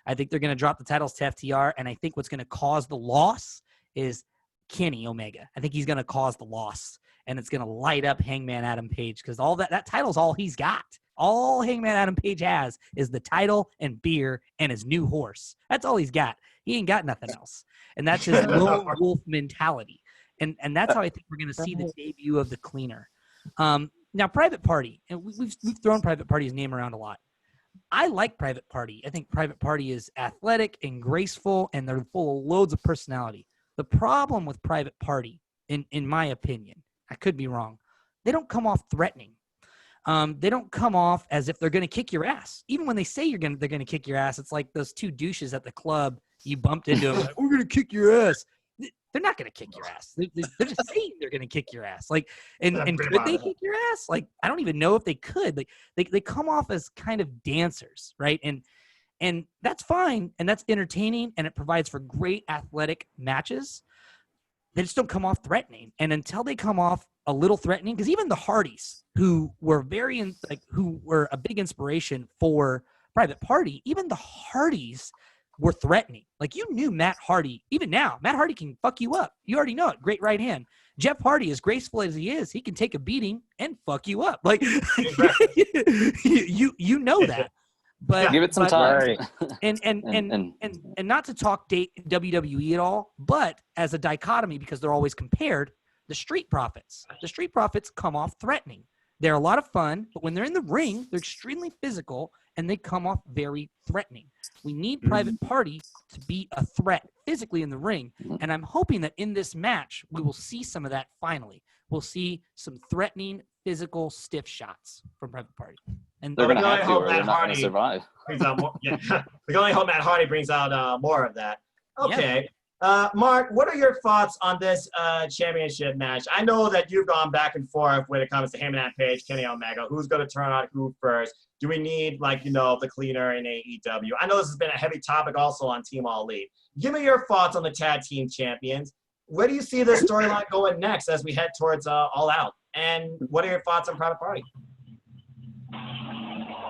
A: I think they're going to drop the titles to FTR, and I think what's going to cause the loss is Kenny Omega. I think he's going to cause the loss, and it's going to light up Hangman Adam Page because all that title's all he's got. All Hangman Adam Page has is the title and beer and his new horse. That's all he's got. He ain't got nothing else. And that's his lone wolf mentality. And that's how I think we're going to see the debut of the cleaner. Now, Private Party, and we've thrown Private Party's name around a lot. I like Private Party. I think Private Party is athletic and graceful, and they're full of loads of personality. The problem with Private Party, in my opinion, I could be wrong, they don't come off threatening. They don't come off as if they're going to kick your ass. Even when they say they're going to kick your ass, it's like those two douches at the club you bumped into them, like, we're going to kick your ass. They're not going to kick your ass. They're just saying they're going to kick your ass. Like, and could they kick your ass? Like, I don't even know if they could. Like, they come off as kind of dancers, right? And that's fine, and that's entertaining, and it provides for great athletic matches. They just don't come off threatening. And until they come off a little threatening, because even the Hardys, who were who were a big inspiration for Private Party, even the Hardys were threatening. Like, you knew Matt Hardy, even now, Matt Hardy can fuck you up. You already know it. Great right hand. Jeff Hardy, as graceful as he is, he can take a beating and fuck you up. Like, you know that. But
F: give it some time.
A: And not to talk WWE at all, but as a dichotomy, because they're always compared, the Street Profits. The Street Profits come off threatening. They're a lot of fun, but when they're in the ring, they're extremely physical and they come off very threatening. We need Private Party to be a threat physically in the ring, and I'm hoping that in this match we will see some of that finally. We'll see some threatening, physical, stiff shots from Private Party. And
F: They're going to
B: we
F: have
B: only
F: to,
B: hope
F: or they're
B: Matt
F: not going
B: Hardy
F: to survive.
B: brings out more. Yeah, we can only hope Matt Hardy brings out more of that. Okay. Mark, what are your thoughts on this championship match? I know that you've gone back and forth when it comes to him and that Page, Kenny Omega. Who's going to turn on who first? Do we need, the cleaner in AEW? I know this has been a heavy topic also on Team All Elite. Give me your thoughts on the tag team champions. Where do you see this storyline going next as we head towards All Out? And what are your thoughts on Private Party?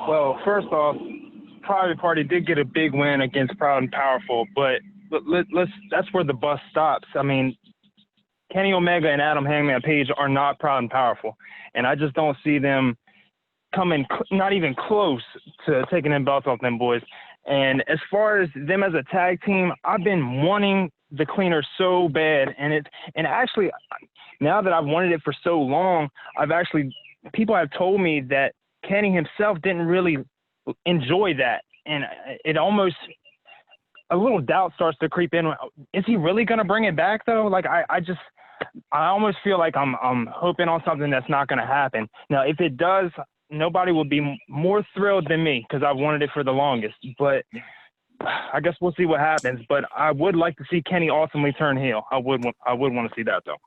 E: Well, first off, Private Party did get a big win against Proud and Powerful, but that's where the bus stops. I mean, Kenny Omega and Adam Hangman Page are not Proud and Powerful, and I just don't see them coming not even close to taking them belts off them boys. And as far as them as a tag team, I've been wanting the cleaner so bad, and actually now that I've wanted it for so long, people have told me that Kenny himself didn't really enjoy that, and it almost a little doubt starts to creep in. Is he really going to bring it back though? Like I almost feel like I'm hoping on something that's not going to happen. Now, if it does, nobody will be more thrilled than me because I've wanted it for the longest. But I guess we'll see what happens. But I would like to see Kenny ultimately turn heel. I would want to see that though.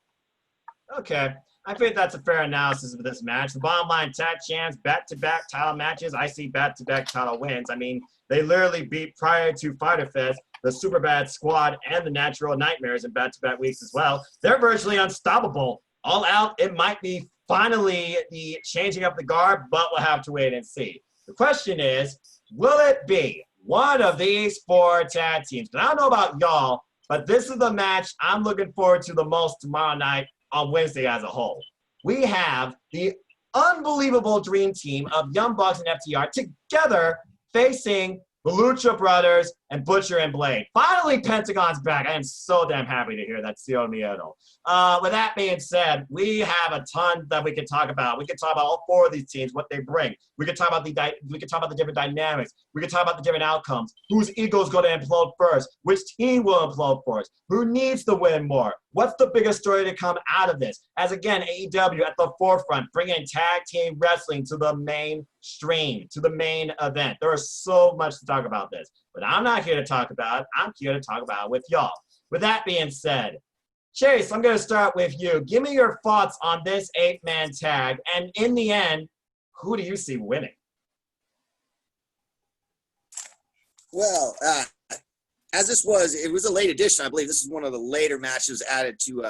B: Okay. I think that's a fair analysis of this match. The bottom line, tag champs, back-to-back title matches. I see back-to-back title wins. I mean, they literally beat, prior to Fyter Fest, the Superbad Squad and the Natural Nightmares in back-to-back weeks as well. They're virtually unstoppable. All Out, it might be finally the changing of the guard, but we'll have to wait and see. The question is, will it be one of these four tag teams? And I don't know about y'all, but this is the match I'm looking forward to the most tomorrow night on Wednesday as a whole. We have the unbelievable dream team of Young Bucks and FTR together facing the Lucha Brothers and Butcher and Blade. Finally, Pentagon's back. I am so damn happy to hear that. Sio Miedo. With that being said, we have a ton that we can talk about. We can talk about all four of these teams, what they bring. We can talk about the different dynamics. We can talk about the different outcomes. Whose ego is going to implode first? Which team will implode first? Who needs to win more? What's the biggest story to come out of this? As again, AEW at the forefront, bringing tag team wrestling to the mainstream, to the main event. There is so much to talk about this, but I'm not here to talk about it. I'm here to talk about it with y'all. With that being said, Chase, I'm going to start with you. Give me your thoughts on this 8-man tag, and in the end, who do you see winning?
D: Well, as it was a late edition. I believe this is one of the later matches added to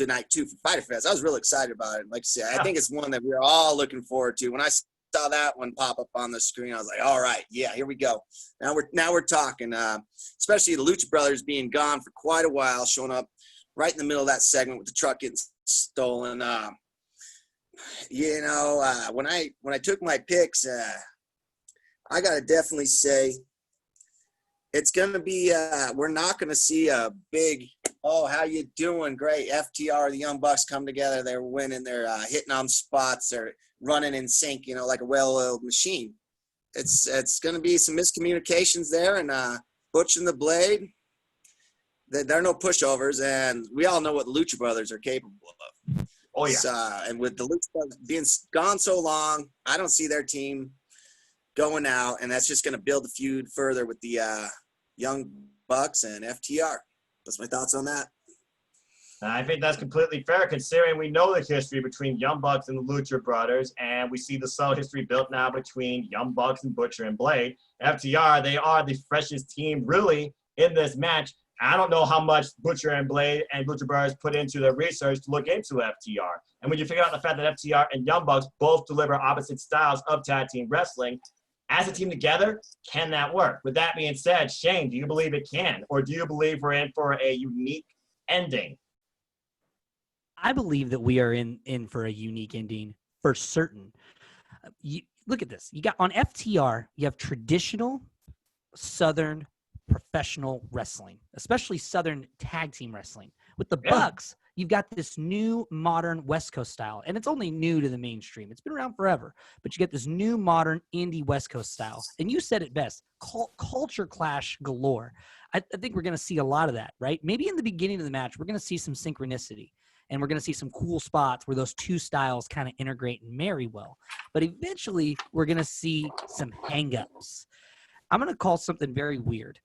D: night 2 for Fyter Fest. I was really excited about it. Like I said, I think it's one that we're all looking forward to. When I saw that one pop up on the screen, I was like, all right, yeah, here we go. Now we're talking, especially the Lucha Brothers being gone for quite a while, showing up right in the middle of that segment with the truck getting stolen. When I took my picks, I got to definitely say it's going to be, we're not going to see a big, oh, how you doing? Great. FTR, the Young Bucks come together. They're winning. They're hitting on spots. They're running in sync, like a well-oiled machine. It's going to be some miscommunications there. And Butch and the Blade, there are no pushovers. And we all know what the Lucha Brothers are capable of.
B: Oh, yeah.
D: So, and with the Lucha Brothers being gone so long, I don't see their team going out. And that's just going to build the feud further with the Young Bucks and FTR. That's my thoughts on that.
B: I think that's completely fair, considering we know the history between Young Bucks and the Lucha Brothers, and we see the subtle history built now between Young Bucks and Butcher and Blade. FTR, they are the freshest team, really, in this match. I don't know how much Butcher and Blade and Lucha Brothers put into their research to look into FTR. And when you figure out the fact that FTR and Young Bucks both deliver opposite styles of tag team wrestling, as a team together, can that work? With that being said, Shane, do you believe it can? Or do you believe we're in for a unique ending?
A: I believe that we are in for a unique ending for certain. Look at this. You got on FTR, you have traditional Southern professional wrestling, especially Southern tag team wrestling. With the Bucks, you've got this new modern West Coast style, and it's only new to the mainstream. It's been around forever, but you get this new modern indie West Coast style. And you said it best, culture clash galore. I think we're going to see a lot of that, right? Maybe in the beginning of the match, we're going to see some synchronicity, and we're going to see some cool spots where those two styles kind of integrate and marry well. But eventually, we're going to see some hang-ups. I'm going to call something very weird.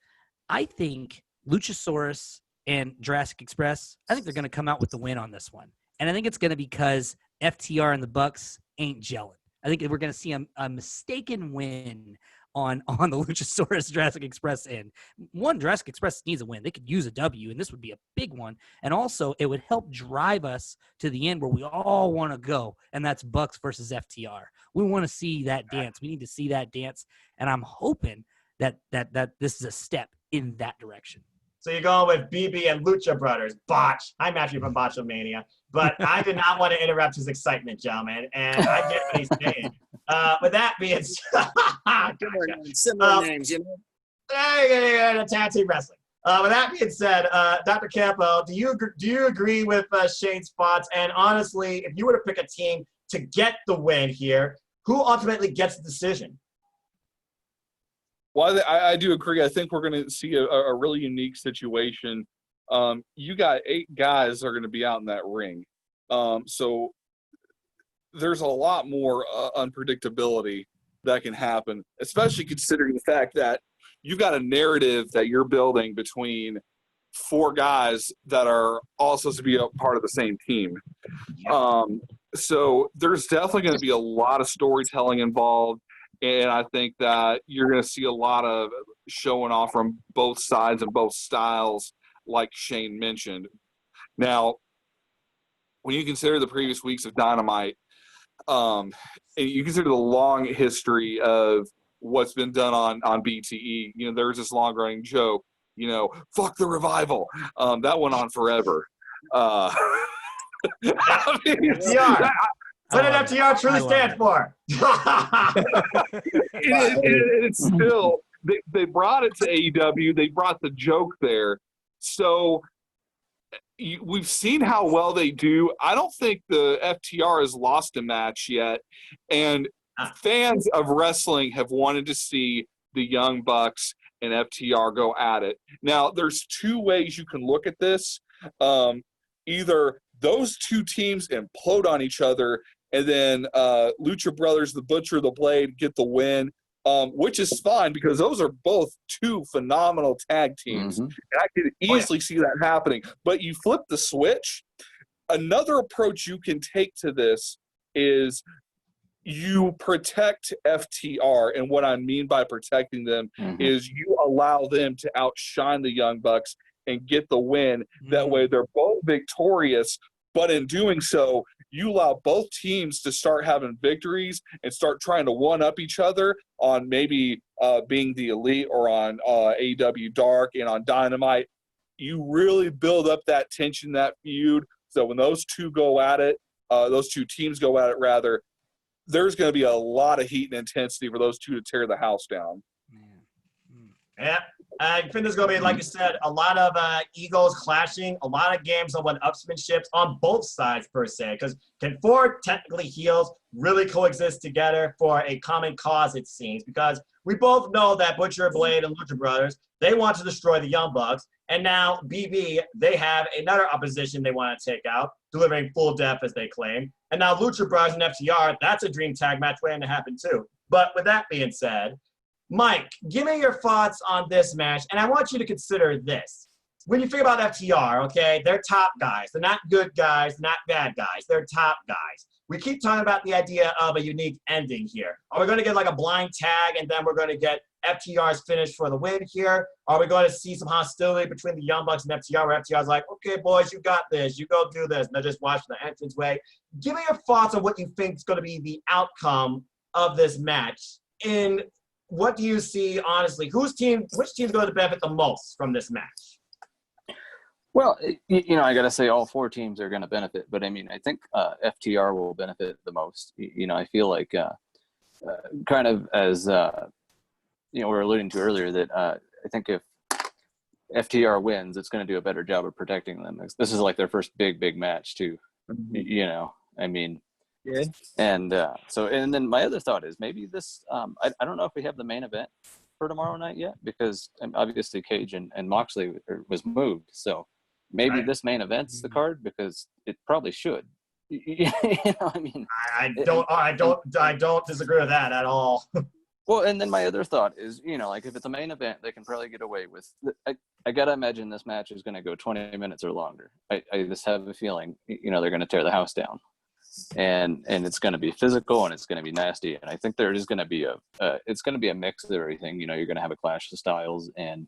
A: I think Luchasaurus and Jurassic Express, I think they're going to come out with the win on this one. And I think it's going to be because FTR and the Bucks ain't gelling. I think we're going to see a mistaken win on the Luchasaurus Jurassic Express end. One, Jurassic Express needs a win. They could use a W, and this would be a big one. And also, it would help drive us to the end where we all want to go, and that's Bucks versus FTR. We want to see that dance. We need to see that dance, and I'm hoping that this is a step in that direction.
B: So you're going with BB and Lucha Brothers. Botch. I'm actually from Botchamania. But I did not want to interrupt his excitement, gentlemen. And I get what he's saying. With that being said,
D: similar names, you know.
B: Tag team wrestling. With that being said, Dr. Campo, do you agree with Shane's thoughts? And honestly, if you were to pick a team to get the win here, who ultimately gets the decision?
C: Well, I do agree. I think we're going to see a really unique situation. You got 8 guys that are going to be out in that ring. So there's a lot more unpredictability that can happen, especially considering the fact that you've got a narrative that you're building between 4 guys that are all supposed to be a part of the same team. So there's definitely going to be a lot of storytelling involved. And I think that you're going to see a lot of showing off from both sides and both styles, like Shane mentioned. Now, when you consider the previous weeks of Dynamite, and you consider the long history of what's been done on BTE, you know, there's this long-running joke, you know, fuck the revival. That went on forever. I mean,
B: What did FTR truly stand for?
C: It's still, they brought it to AEW. They brought the joke there. So we've seen how well they do. I don't think the FTR has lost a match yet. And fans of wrestling have wanted to see the Young Bucks and FTR go at it. Now, there's 2 ways you can look at this. Either those 2 teams implode on each other, and then Lucha Brothers, the Butcher, the Blade get the win, which is fine because those are both 2 phenomenal tag teams. And I could easily see that happening. But you flip the switch. Another approach you can take to this is you protect FTR. And what I mean by protecting them is you allow them to outshine the Young Bucks and get the win. That way they're both victorious. But in doing so, you allow both teams to start having victories and start trying to one-up each other on maybe being the Elite or on AEW Dark and on Dynamite. You really build up that tension, that feud. So when those 2 go at it, those 2 teams go at it, rather, there's going to be a lot of heat and intensity for those 2 to tear the house down.
B: Yeah. I think there's going to be, like you said, a lot of egos clashing, a lot of games of one-upsmanships on both sides, per se. Because can 4 technically heels really coexist together for a common cause, it seems? Because we both know that Butcher, Blade, and Lucha Brothers, they want to destroy the Young Bucks. And now BB, they have another opposition they want to take out, delivering full death, as they claim. And now Lucha Brothers and FTR, that's a dream tag match waiting to happen too. But with that being said, Mike, give me your thoughts on this match, and I want you to consider this. When you think about FTR, okay, they're top guys. They're not good guys, not bad guys. They're top guys. We keep talking about the idea of a unique ending here. Are we going to get like a blind tag, and then we're going to get FTR's finish for the win here? Are we going to see some hostility between the Young Bucks and FTR, where FTR's like, okay, boys, you got this. You go do this. And they're just watching the entranceway. Give me your thoughts on what you think is going to be the outcome of this match. And what do you see, honestly? Which team's going to benefit the most from this match?
F: Well, you know, I got to say all 4 teams are going to benefit. But, I mean, I think FTR will benefit the most. You know, I feel like kind of as, you know, we were alluding to earlier that I think if FTR wins, it's going to do a better job of protecting them. This is like their first big match too. You know, I mean,
C: Yeah.
F: and and then my other thought is maybe this. I don't know if we have the main event for tomorrow night yet, because obviously Cage and Moxley was moved. So maybe this main event's the card, because it probably should. You know, I mean,
B: I don't disagree with that at all.
F: Well, and then my other thought is, you know, like if it's a main event, they can probably get away with. I gotta imagine this match is going to go 20 minutes or longer. I just have a feeling, you know, they're going to tear the house down, and it's going to be physical and it's going to be nasty. And I think there is going to be it's going to be a mix of everything. You know, you're going to have a clash of styles, and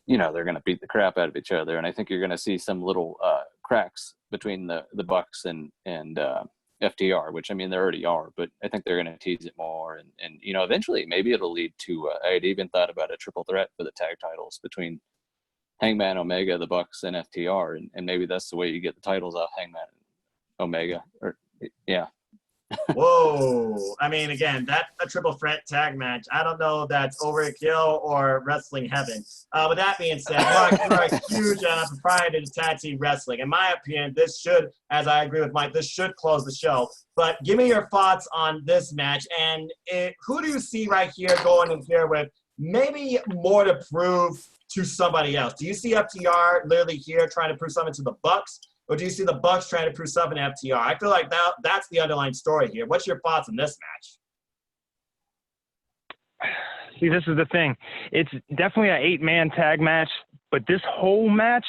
F: you know they're going to beat the crap out of each other. And I think you're going to see some little cracks between the Bucks and FTR, which, I mean, there already are, but I think they're going to tease it more. And you know, eventually maybe it'll lead to, I had even thought about a triple threat for the tag titles between Hangman, Omega, the Bucks, and FTR. And maybe that's the way you get the titles off Hangman and Omega. Or, yeah.
B: Whoa. I mean, again, that's a triple threat tag match. I don't know if that's overkill or wrestling heaven. With that being said, Mark, you're a huge proprietor to tag team wrestling. In my opinion, this should, as I agree with Mike, this should close the show. But give me your thoughts on this match. And who do you see right here going in here with maybe more to prove to somebody else? Do you see FTR literally here trying to prove something to the Bucks? Or do you see the Bucks trying to prove something to FTR? I feel like that's the underlying story here. What's your thoughts on this match?
E: See, this is the thing. It's definitely an 8-man tag match, but this whole match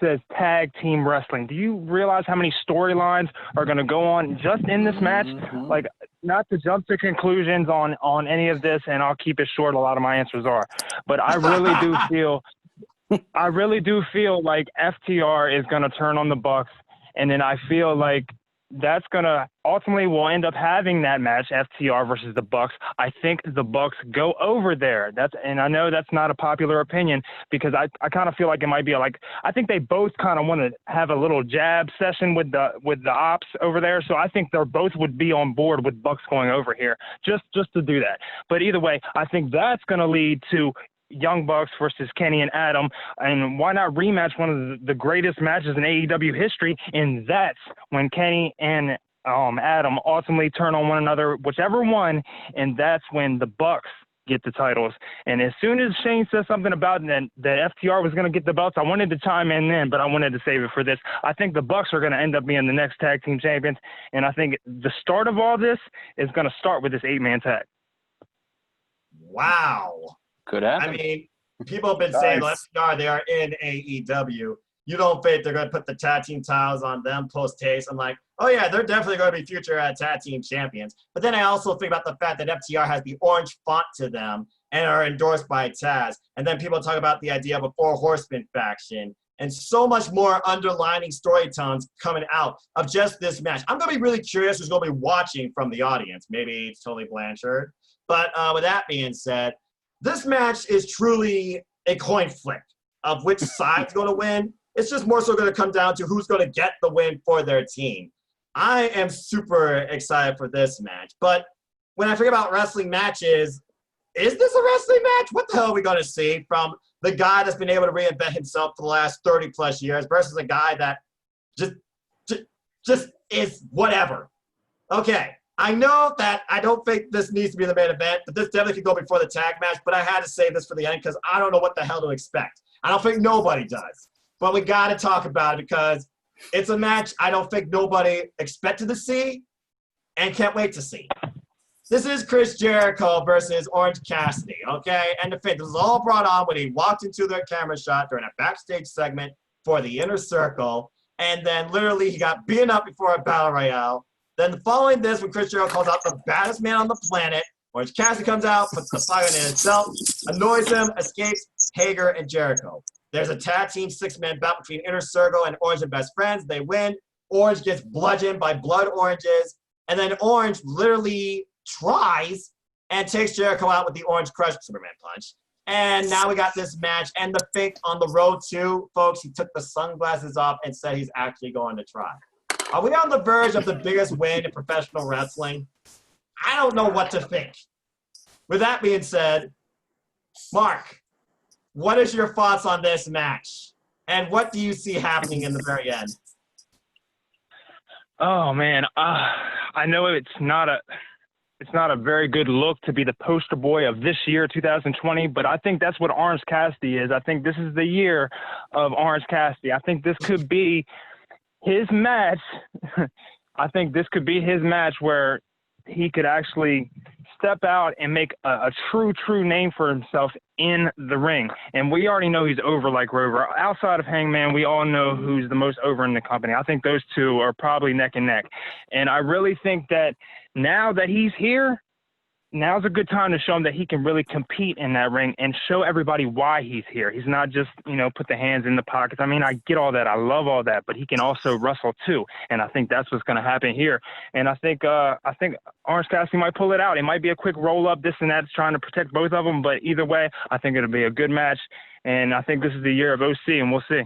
E: says tag team wrestling. Do you realize how many storylines are going to go on just in this match?
F: Mm-hmm.
E: Like, not to jump to conclusions on any of this, and I'll keep it short. A lot of my answers are. But I really do feel like FTR is going to turn on the Bucks, and then I feel like that's going to ultimately we'll end up having that match, FTR versus the Bucks. I think the Bucks go over there. And I know that's not a popular opinion, because I kind of feel like it might be like, I think they both kind of want to have a little jab session with the ops over there. So I think they're both would be on board with Bucks going over here just to do that. But either way, I think that's going to lead to Young Bucks versus Kenny and Adam, and why not rematch one of the greatest matches in AEW history? And that's when Kenny and Adam ultimately turn on one another, whichever one, and that's when the Bucks get the titles. And as soon as Shane said something about that FTR was going to get the belts, I wanted to chime in then, but I wanted to save it for this. I think the Bucks are going to end up being the next tag team champions, and I think the start of all this is going to start with this 8-man tag.
B: Wow.
F: Could happen.
B: I mean, people have been saying, FTR, they are in AEW. You don't think they're going to put the tag team titles on them post-haste? I'm like, oh, yeah, they're definitely going to be future tag team champions. But then I also think about the fact that FTR has the orange font to them and are endorsed by Taz. And then people talk about the idea of a 4 Horsemen faction and so much more underlining storytelling coming out of just this match. I'm going to be really curious who's going to be watching from the audience. Maybe it's Tully Blanchard. But with that being said, this match is truly a coin flip of which side's going to win. It's just more so going to come down to who's going to get the win for their team. I am super excited for this match. But when I think about wrestling matches, is this a wrestling match? What the hell are we going to see from the guy that's been able to reinvent himself for the last 30-plus years versus a guy that just is whatever? Okay. I know that I don't think this needs to be the main event, but this definitely could go before the tag match, but I had to save this for the end because I don't know what the hell to expect. I don't think nobody does. But we got to talk about it because it's a match I don't think nobody expected to see and can't wait to see. This is Chris Jericho versus Orange Cassidy, okay? And the thing, this was all brought on when he walked into their camera shot during a backstage segment for the Inner Circle, and then literally he got beaten up before a Battle Royale. Then following this, when Chris Jericho calls out the baddest man on the planet, Orange Cassidy comes out, puts the fire in himself, annoys him, escapes Hager and Jericho. There's a tag team 6-man bout between Inner Circle and Orange and Best Friends. They win. Orange gets bludgeoned by Blood Oranges. And then Orange literally tries and takes Jericho out with the Orange Crush Superman Punch. And now we got this match. And the fake on the road too, folks, he took the sunglasses off and said he's actually going to try. Are we on the verge of the biggest win in professional wrestling? I don't know what to think. With that being said, Mark, what is your thoughts on this match? And what do you see happening in the very end?
E: Oh man, I know it's not a very good look to be the poster boy of this year, 2020, but I think that's what Orange Cassidy is. I think this is the year of Orange Cassidy. I think this could be his match. I think this could be his match where he could actually step out and make a true name for himself in the ring. And we already know he's over like Rover. Outside of Hangman, we all know who's the most over in the company. I think those two are probably neck and neck. And I really think that now that he's here, now's a good time to show him that he can really compete in that ring and show everybody why he's here. He's not just, put the hands in the pockets. I mean, I get all that. I love all that, but he can also wrestle too. And I think that's what's going to happen here. And I think Orange Cassidy might pull it out. It might be a quick roll up, this and that, trying to protect both of them. But either way, I think it'll be a good match. And I think this is the year of OC, and we'll see.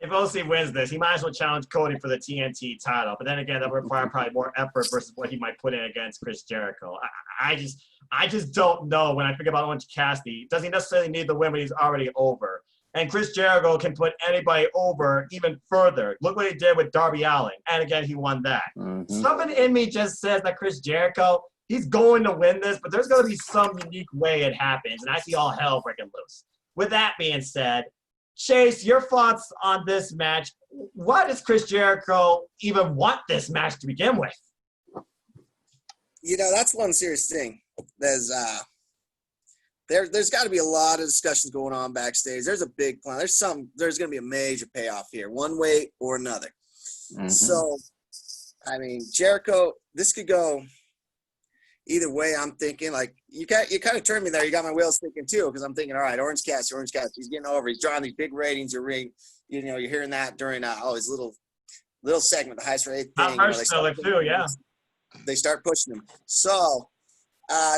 B: If OC wins this, he might as well challenge Cody for the TNT title. But then again, that would require probably more effort versus what he might put in against Chris Jericho. I just don't know when I think about Orange Cassidy. Does he necessarily need the win when he's already over? And Chris Jericho can put anybody over even further. Look what he did with Darby Allin. And again, he won that. Mm-hmm. Something in me just says that Chris Jericho, he's going to win this, but there's going to be some unique way it happens. And I see all hell breaking loose. With that being said, Chase, your thoughts on this match. Why does Chris Jericho even want this match to begin with?
D: That's one serious thing. There's got to be a lot of discussions going on backstage. There's a big plan. There's going to be a major payoff here, one way or another. Mm-hmm. So, I mean, Jericho, this could go either way. I'm thinking, like, you kind of turned me there. You got my wheels thinking too, because I'm thinking, all right, Orange Cassidy, he's getting over. He's drawing these big ratings. You're hearing that during his little segment, the highest rated thing. They start pushing him. So,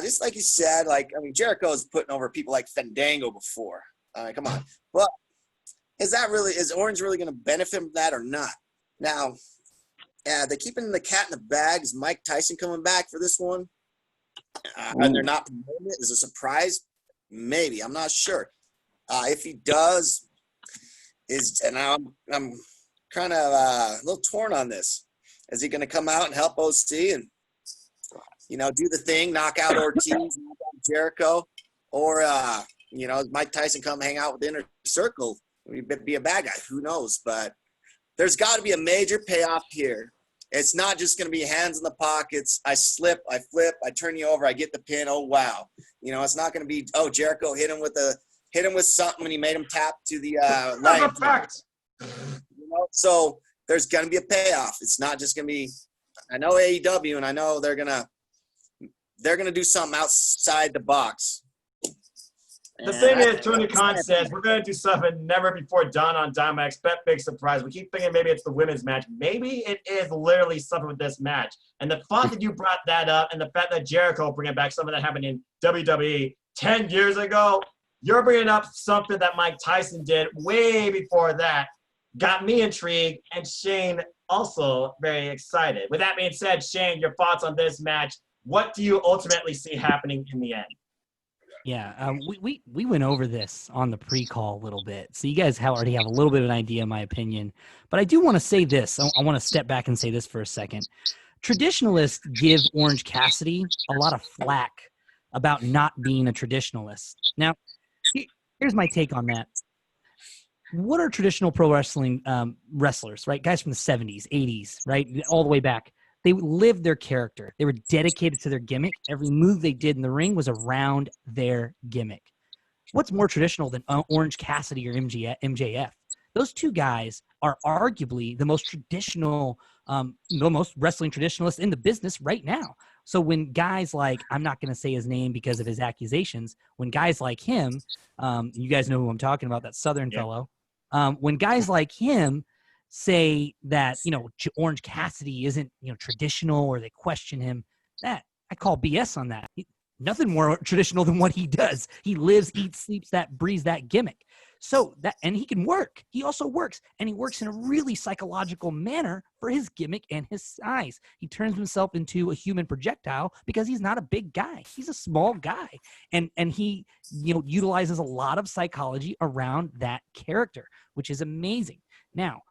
D: just like you said, Jericho's putting over people like Fandango before. Come on. But is Orange really going to benefit from that or not? Now, they're keeping the cat in the bag. Is Mike Tyson coming back for this one? And they're not promoting it as a surprise? Maybe. I'm not sure. If he does, and I'm kind of a little torn on this. Is he going to come out and help OC and, do the thing, knock out Ortiz, knock out Jericho? Or, Mike Tyson come hang out with the Inner Circle, be a bad guy. Who knows? But there's got to be a major payoff here. It's not just going to be hands in the pockets. I slip, I flip, I turn you over, I get the pin. Oh, wow. It's not going to be, Jericho hit him with something when he made him tap to the line. So there's going to be a payoff. It's not just going to be, I know AEW, and I know they're going to do something outside the box.
B: The thing is, Tony Khan says, we're going to do something never before done on Dynamite. Expect big surprise. We keep thinking maybe it's the women's match. Maybe it is literally something with this match. And the fact that you brought that up and the fact that Jericho bringing back something that happened in WWE 10 years ago, you're bringing up something that Mike Tyson did way before that. Got me intrigued, and Shane also very excited. With that being said, Shane, your thoughts on this match. What do you ultimately see happening in the end?
A: Yeah, we went over this on the pre-call a little bit, so you guys already have a little bit of an idea of my opinion. But I do want to say this. I want to step back and say this for a second. Traditionalists give Orange Cassidy a lot of flack about not being a traditionalist. Now, here's my take on that. What are traditional pro wrestling wrestlers, right? Guys from the 70s, 80s, right? All the way back. They lived their character. They were dedicated to their gimmick. Every move they did in the ring was around their gimmick. What's more traditional than Orange Cassidy or MJF? Those two guys are arguably the most traditional, the most wrestling traditionalists in the business right now. So when guys like, I'm not going to say his name because of his accusations, when guys like him, you guys know who I'm talking about, that Southern fellow, when guys like him say that, Orange Cassidy isn't, traditional, or they question him, that I call BS on that. Nothing more traditional than what he does. He lives, eats, sleeps that, breathes that gimmick. So that, and he can work. He also works, and he works in a really psychological manner for his gimmick and his size. He turns himself into a human projectile because he's not a big guy. He's a small guy, and he, you know, utilizes a lot of psychology around that character, which is amazing. Now,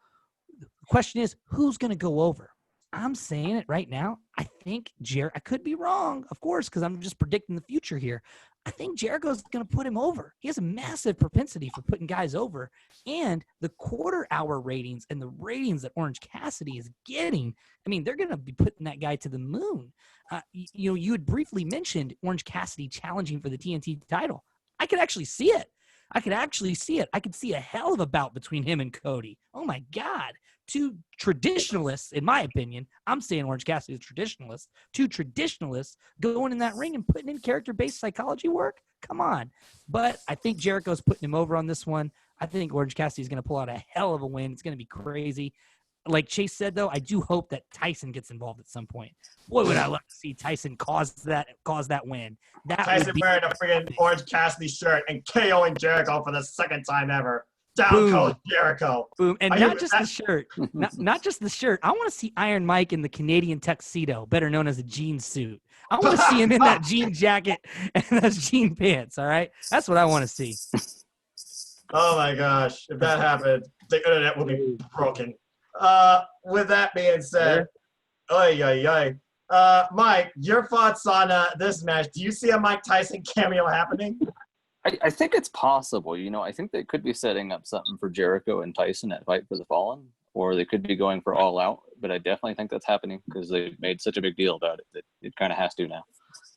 A: the question is, who's going to go over? I'm saying it right now. I think I could be wrong, of course, because I'm just predicting the future here. I think Jericho's going to put him over. He has a massive propensity for putting guys over. And the quarter-hour ratings and the ratings that Orange Cassidy is getting, I mean, they're going to be putting that guy to the moon. You know, you had briefly mentioned Orange Cassidy challenging for the TNT title. I could actually see it. I could see a hell of a bout between him and Cody. Oh, my God. Two traditionalists, in my opinion, I'm saying Orange Cassidy is a traditionalist. Two traditionalists going in that ring and putting in character-based psychology work? Come on. But I think Jericho's putting him over on this one. I think Orange Cassidy is going to pull out a hell of a win. It's going to be crazy. Like Chase said, though, I do hope that Tyson gets involved at some point. Boy, would I love to see Tyson cause that win. That
B: Tyson wearing a freaking Orange Cassidy shirt and KOing Jericho for the second time ever. Down goes Jericho.
A: Boom. And not just the shirt. Not just the shirt. I want to see Iron Mike in the Canadian tuxedo, better known as a jean suit. I want to see him in that jean jacket and those jean pants, all right? That's what I want to see.
B: Oh, my gosh. If that happened, the internet will be broken. With that being said, Mike, your thoughts on this match? Do you see a Mike Tyson cameo happening?
F: I think it's possible. You know, I think they could be setting up something for Jericho and Tyson at Fight for the Fallen, or they could be going for All Out. But I definitely think that's happening because they've made such a big deal about it that it kind of has to now.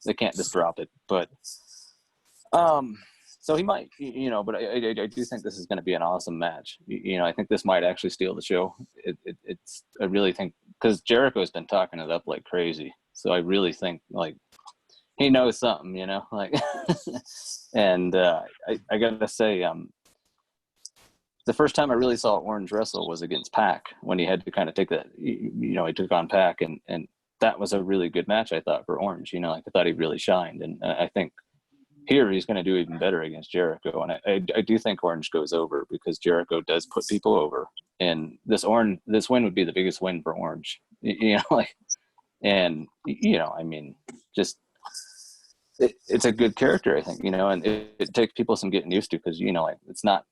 F: They can't just drop it. But so he might, you know, but I do think this is going to be an awesome match. You know, I think this might actually steal the show. I really think, because Jericho's been talking it up like crazy. So I really think, like, he knows something, you know, like, and I got to say, the first time I really saw Orange wrestle was against Pac when he had to kind of take that, you know, he took on Pac, and that was a really good match, I thought, for Orange. You know, like, I thought he really shined, and I think here he's going to do even better against Jericho. And I do think Orange goes over because Jericho does put people over, and this win would be the biggest win for Orange, you know, like, and, you know, I mean, just, it's a good character, I think, you know, and it takes people some getting used to because, you know, like, it's not,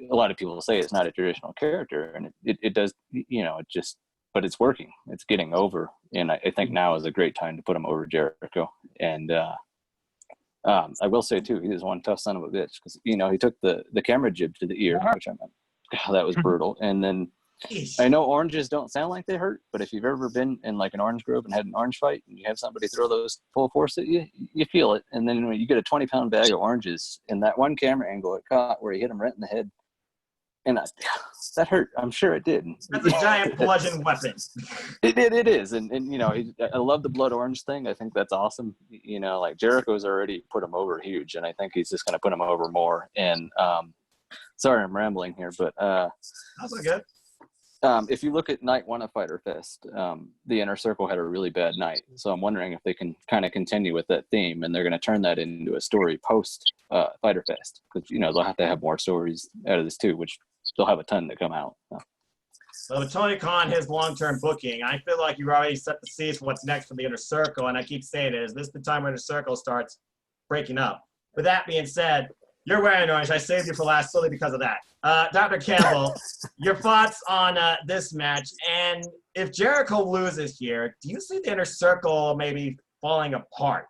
F: a lot of people will say it's not a traditional character, and it does, you know, it just, but it's working, it's getting over. And I think now is a great time to put him over Jericho. And I will say too, he is one tough son of a bitch because, you know, he took the camera jib to the ear, which God, that was brutal. And then I know oranges don't sound like they hurt, but if you've ever been in like an orange grove and had an orange fight and you have somebody throw those full force at you, you feel it. And then when you get a 20-pound bag of oranges, and that one camera angle it caught where he hit him right in the head, and that hurt. I'm sure it did.
B: That's a giant bludgeon weapon.
F: It is. And you know, I love the blood orange thing. I think that's awesome. You know, like, Jericho's already put him over huge, and I think he's just going to put him over more. And sorry, I'm rambling here, but
B: that's all good.
F: If you look at night one of Fyter Fest, the Inner Circle had a really bad night. So I'm wondering if they can kind of continue with that theme, and they're going to turn that into a story post Fyter Fest, because, you know, they'll have to have more stories out of this too, which they'll have a ton that come out. So.
B: Well, with Tony Khan, his long-term booking, I feel like you've already set the seeds for what's next for the Inner Circle, and I keep saying it, is this the time where Inner Circle starts breaking up? With that being said, you're wearing orange. I saved you for last solely because of that. Dr. Campbell, your thoughts on this match, and if Jericho loses here, do you see the Inner Circle maybe falling apart?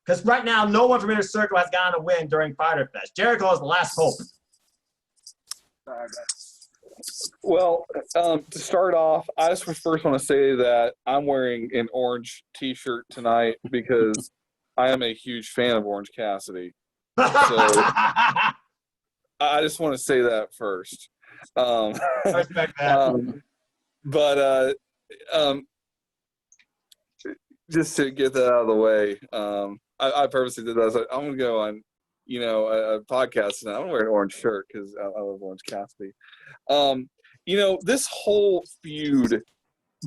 B: Because right now, no one from Inner Circle has gotten a win during Fyter Fest. Jericho is the last hope.
C: Well, to start off, I just first want to say that I'm wearing an orange T-shirt tonight because I am a huge fan of Orange Cassidy. So I just want to say that first.
B: I respect that.
C: But just to get that out of the way, I purposely did that. I was like, I'm going to go on, you know, a podcast, and I'm going to wear an orange shirt because I love Orange Cassidy. You know, this whole feud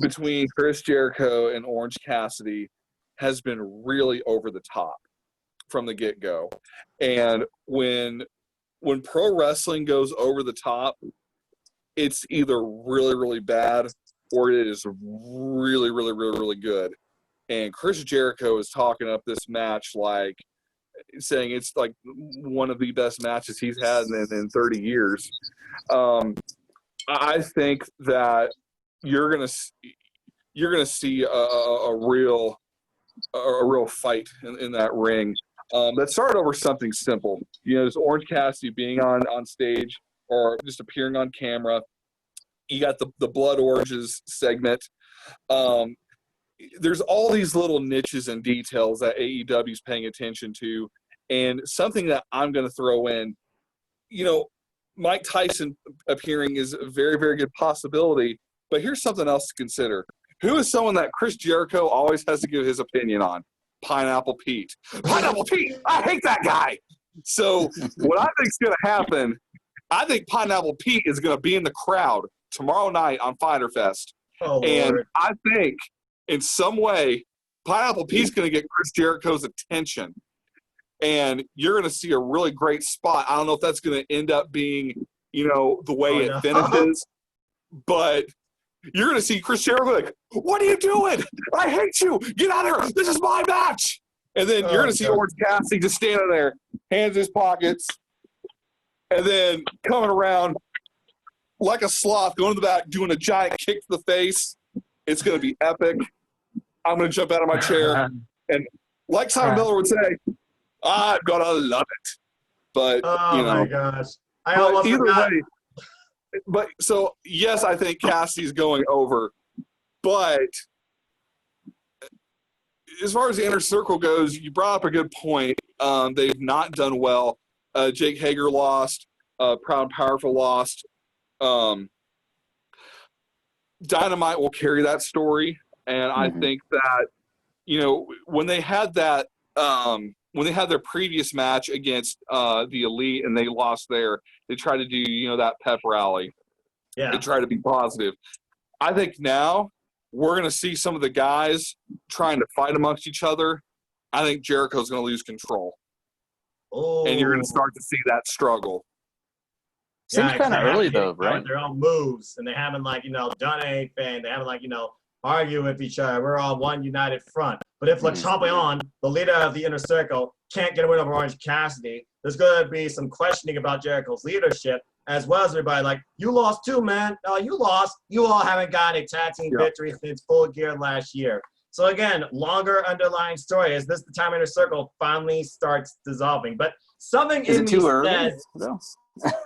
C: between Chris Jericho and Orange Cassidy has been really over the top from the get-go. And when when pro wrestling goes over the top, it's either really, really bad or it is really, really, really, really good. And Chris Jericho is talking up this match like saying it's like one of the best matches he's had in 30 years. I think that you're gonna see a real fight in that ring. That started over something simple. You know, there's Orange Cassidy being on stage or just appearing on camera. You got the Blood Oranges segment. There's all these little niches and details that AEW is paying attention to. And something that I'm going to throw in, you know, Mike Tyson appearing is a very, very good possibility. But here's something else to consider. Who is someone that Chris Jericho always has to give his opinion on? Pineapple Pete. Pineapple Pete! I hate that guy! So what I think is going to happen, I think Pineapple Pete is going to be in the crowd tomorrow night on Fyter Fest.
B: Oh,
C: and
B: Lord.
C: I think in some way, Pineapple Pete's going to get Chris Jericho's attention. And you're going to see a really great spot. I don't know if that's going to end up being, you know, the way it finishes. But you're going to see Chris Jericho like, what are you doing? I hate you. Get out of here. This is my match. And then you're going to see Orange Cassidy just standing there, hands in his pockets, and then coming around like a sloth, going to the back, doing a giant kick to the face. It's going to be epic. I'm going to jump out of my chair. And like Simon Miller would say, I'm going to love it. But,
B: oh,
C: you know.
B: my gosh. I almost
C: either
B: forgot.
C: way. But so, yes, I think Cassidy's going over. But as far as the inner circle goes, you brought up a good point. They've not done well. Jake Hager lost. Proud and Powerful lost. Dynamite will carry that story. And I think that, you know, when they had that when they had their previous match against the Elite and they lost there, they tried to do, you know, that pep rally.
B: Yeah.
C: They try to be positive. I think now we're going to see some of the guys trying to fight amongst each other. I think Jericho's going to lose control.
B: Oh.
C: And you're going to start to see that struggle.
F: Seems kind of early, though,
B: With
F: right?
B: their own moves, and they haven't, like, you know, done anything. They haven't, like, you know, argued with each other. We're on one united front. But if Le Champion, the leader of the Inner Circle, can't get a win over Orange Cassidy, there's going to be some questioning about Jericho's leadership, as well as everybody like, you lost too, man. You lost. You all haven't got a tag team victory since Full Gear last year. So again, longer underlying story. Is this the time Inner Circle finally starts dissolving? But something
F: Is
B: in
F: it
B: me
F: too early?
B: says,
F: No.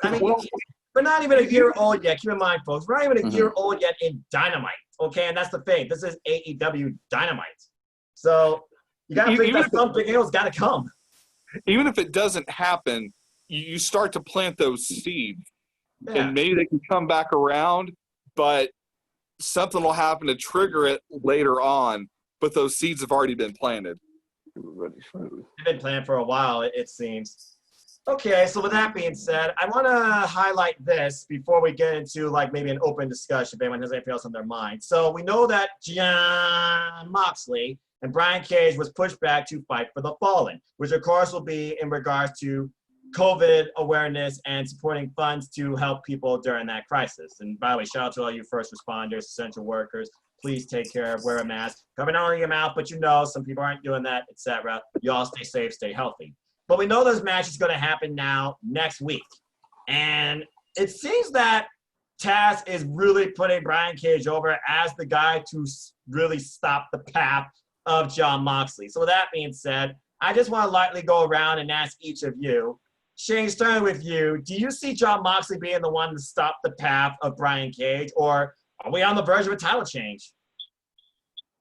B: I mean, we're not even a year old yet. Keep in mind, folks, we're not even a year old yet in Dynamite. Okay, and that's the thing. This is AEW Dynamite. So you got to think that something else got to come.
C: Even if it doesn't happen, you start to plant those seeds.
B: Yeah.
C: And maybe they can come back around, but something will happen to trigger it later on. But those seeds have already been planted.
B: They've been planned for a while, it seems. Okay, so with that being said, I want to highlight this before we get into, like, maybe an open discussion if anyone has anything else on their mind. So we know that Jon Moxley and Brian Cage was pushed back to fight for the fallen, which of course will be in regards to COVID awareness and supporting funds to help people during that crisis. And by the way, shout out to all you first responders, essential workers. Please take care, wear a mask, cover not only your mouth, but you know, some people aren't doing that, etc. You all stay safe, stay healthy. But we know this match is going to happen now next week. And it seems that Taz is really putting Brian Cage over as the guy to really stop the path of Jon Moxley. So with that being said, I just want to lightly go around and ask each of you. Shane, starting with you, do you see Jon Moxley being the one to stop the path of Brian Cage, or are we on the verge of a title change?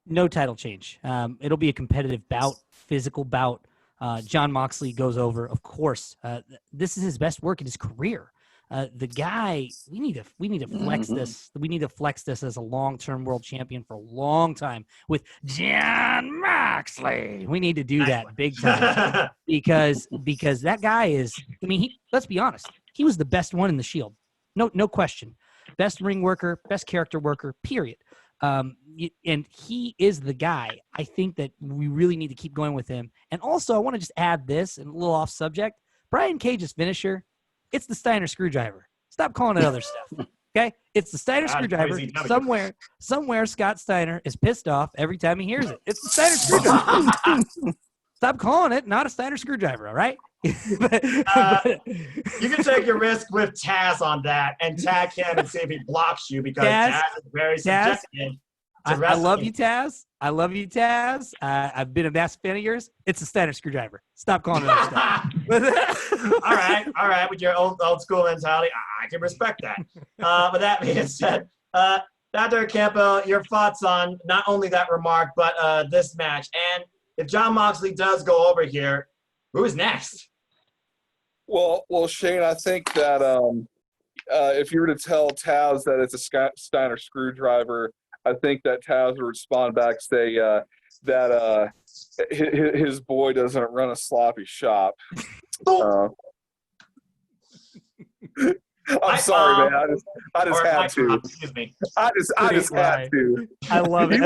A: No title change. It'll be a competitive bout, physical bout. Jon Moxley goes over, of course. This is his best work in his career. The guy, we need to flex this. We need to flex this as a long-term world champion for a long time with Jon Moxley. We need to do that big time because that guy is. I mean, let's be honest. He was the best one in the Shield, no question. Best ring worker, best character worker. Period. And he is the guy. I think that we really need to keep going with him. And also, I want to just add this, and a little off subject. Brian Cage's finisher, It's the Steiner screwdriver. Stop calling it other stuff. Okay? It's the Steiner screwdriver. Somewhere Scott Steiner is pissed off every time he hears it. It's the Steiner screwdriver. Stop calling it not a Steiner screwdriver, all right?
B: You can take your risk with Taz on that and tag him and see if he blocks you because Taz is very subjective.
A: I love you, Taz. I love you, Taz. I've been a massive fan of yours. It's a Steiner screwdriver. Stop calling it other stuff.
B: All right. With your old school mentality, I can respect that. With that being said, Dr. Campo, your thoughts on not only that remark, but this match. And if Jon Moxley does go over here, who's next?
C: Well, Shane, I think that if you were to tell Taz that it's a Steiner screwdriver, I think that Taz would respond back, say that his boy doesn't run a sloppy shop. I'm sorry, man. I just had to.
B: Excuse me.
C: I just had to.
A: I love it.
C: You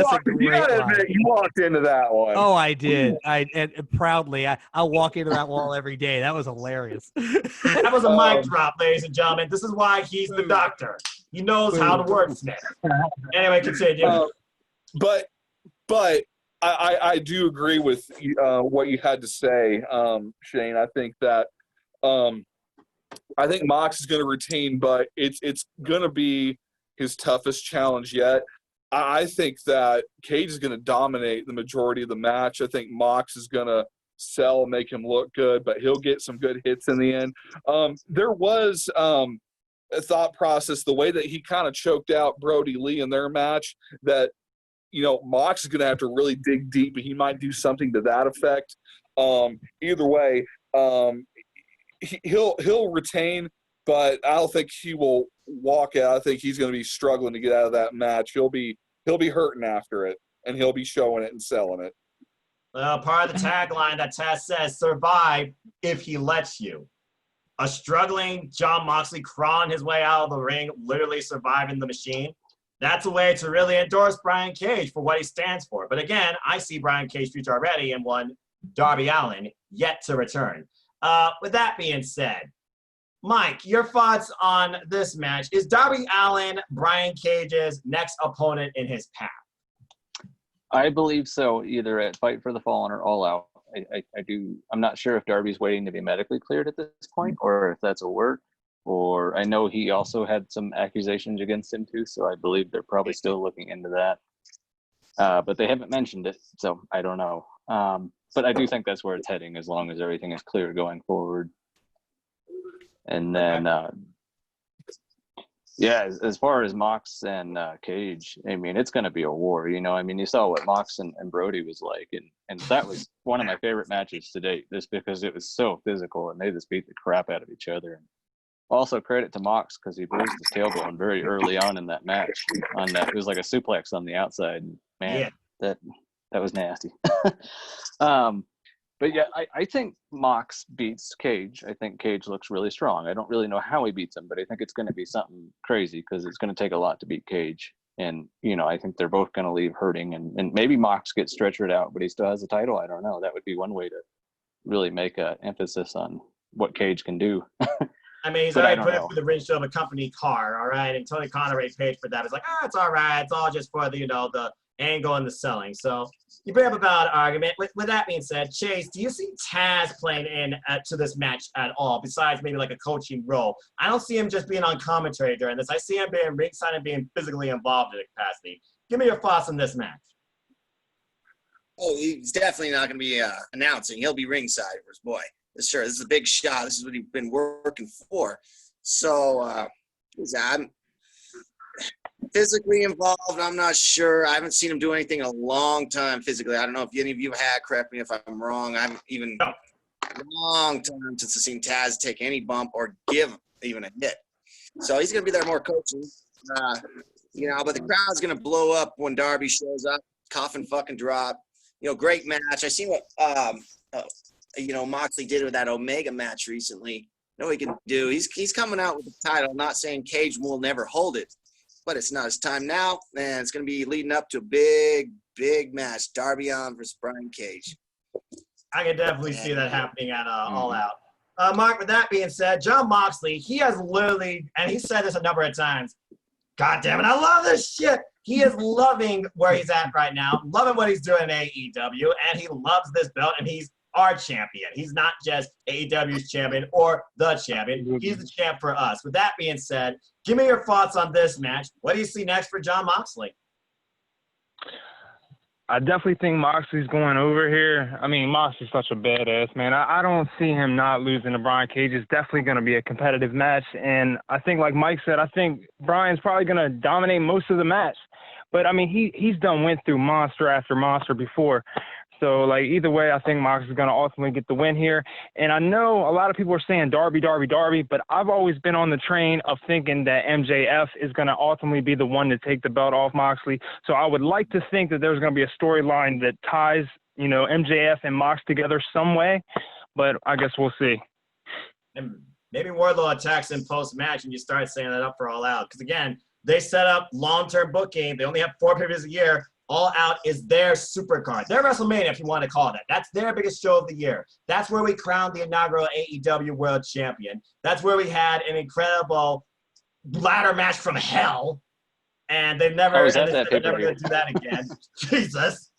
C: gotta admit, you walked into that one.
A: Oh, I did. And proudly. I'll walk into that wall every day. That was hilarious.
B: That was a mic drop, ladies and gentlemen. This is why he's the doctor. He knows how to wordsmith. Anyway, continue.
C: But I do agree with what you had to say, Shane. I think that I think Mox is going to retain, but it's going to be his toughest challenge yet. I think that Cage is going to dominate the majority of the match. I think Mox is going to sell, make him look good, but he'll get some good hits in the end. There was a thought process, the way that he kind of choked out Brody Lee in their match, that, Mox is going to have to really dig deep, and he might do something to that effect. Either way, he'll retain, but I don't think he will walk out. I think he's going to be struggling to get out of that match. He'll be hurting after it, and he'll be showing it and selling it.
B: Well, part of the tagline that Taz says, survive if he lets you. A struggling Jon Moxley crawling his way out of the ring, literally surviving the machine. That's a way to really endorse Brian Cage for what he stands for. But again, I see Brian Cage future already in one Darby Allin yet to return. With that being said, Mike, your thoughts on this match. Is Darby Allin Brian Cage's next opponent in his path?
F: I believe so, either at Fight for the Fallen or All Out. I'm not sure if Darby's waiting to be medically cleared at this point, or if that's a work. Or I know he also had some accusations against him too, so I believe they're probably still looking into that. But they haven't mentioned it, so I don't know. But I do think that's where it's heading, as long as everything is clear going forward. And then, as far as Mox and Cage, I mean, it's going to be a war. You saw what Mox and Brody was like, and that was one of my favorite matches to date, just because it was so physical, and they just beat the crap out of each other. And also credit to Mox, because he bruised his tailbone very early on in that match. It was like a suplex on the outside. Man, that was nasty. But yeah, I think Mox beats Cage. I think Cage looks really strong. I don't really know how he beats him, but I think it's going to be something crazy, because it's going to take a lot to beat Cage. And, I think they're both going to leave hurting. And maybe Mox gets stretchered out, but he still has a title. I don't know. That would be one way to really make an emphasis on what Cage can do.
B: I mean, he's already put it through the windshield of a company car, all right? And Tony Khan already paid for that. It's like, it's all right. It's all just for the, the angle and the selling. So you bring up a valid argument. With that being said, Chase, do you see Taz playing in to this match at all, besides maybe like a coaching role? I don't see him just being on commentary during this. I see him being ringside and being physically involved in the capacity. Give me your thoughts on this match.
D: Oh, he's definitely not going to be announcing. He'll be ringside for his boy. Sure, this is a big shot. This is what he's been working for. So, I'm physically involved. I'm not sure. I haven't seen him do anything in a long time physically. I don't know if any of you have. Correct me if I'm wrong. I haven't even a long time since I've seen Taz take any bump or give even a hit. So he's going to be there more coaching. But the crowd's going to blow up when Darby shows up. Coffin fucking drop. Great match. I seen what Moxley did with that Omega match recently. What he can do. He's coming out with the title. Not saying Cage will never hold it, but it's not his time now, and it's going to be leading up to a big, big match. Darby Allin versus Brian Cage.
B: I can definitely see that happening at All Out. Mark, with that being said, Jon Moxley, he has literally, and he said this a number of times, God damn it, I love this shit. He is loving where he's at right now, loving what he's doing in AEW, and he loves this belt, and he's our champion. He's not just AEW's champion or the champion. He's the champ for us. With that being said, give me your thoughts on this match. What do you see next for Jon Moxley?
E: I definitely think Moxley's going over here. I mean, Moxley's such a badass, man. I don't see him not losing to Brian Cage. It's definitely going to be a competitive match. And I think, like Mike said, I think Brian's probably going to dominate most of the match. But, I mean, he's went through monster after monster before. So, like, either way, I think Mox is going to ultimately get the win here. And I know a lot of people are saying Darby, but I've always been on the train of thinking that MJF is going to ultimately be the one to take the belt off Moxley. So I would like to think that there's going to be a storyline that ties, you know, MJF and Mox together some way. But I guess we'll see.
B: And maybe Wardlow attacks in post-match and you start saying that up for All Out. Because, again, they set up long-term booking. They only have 4 pay-per-views a year. All Out is their supercard, their WrestleMania, if you want to call it that. That's their biggest show of the year. That's where we crowned the inaugural AEW World Champion. That's where we had an incredible ladder match from hell, and they're never going to do that again. Jesus.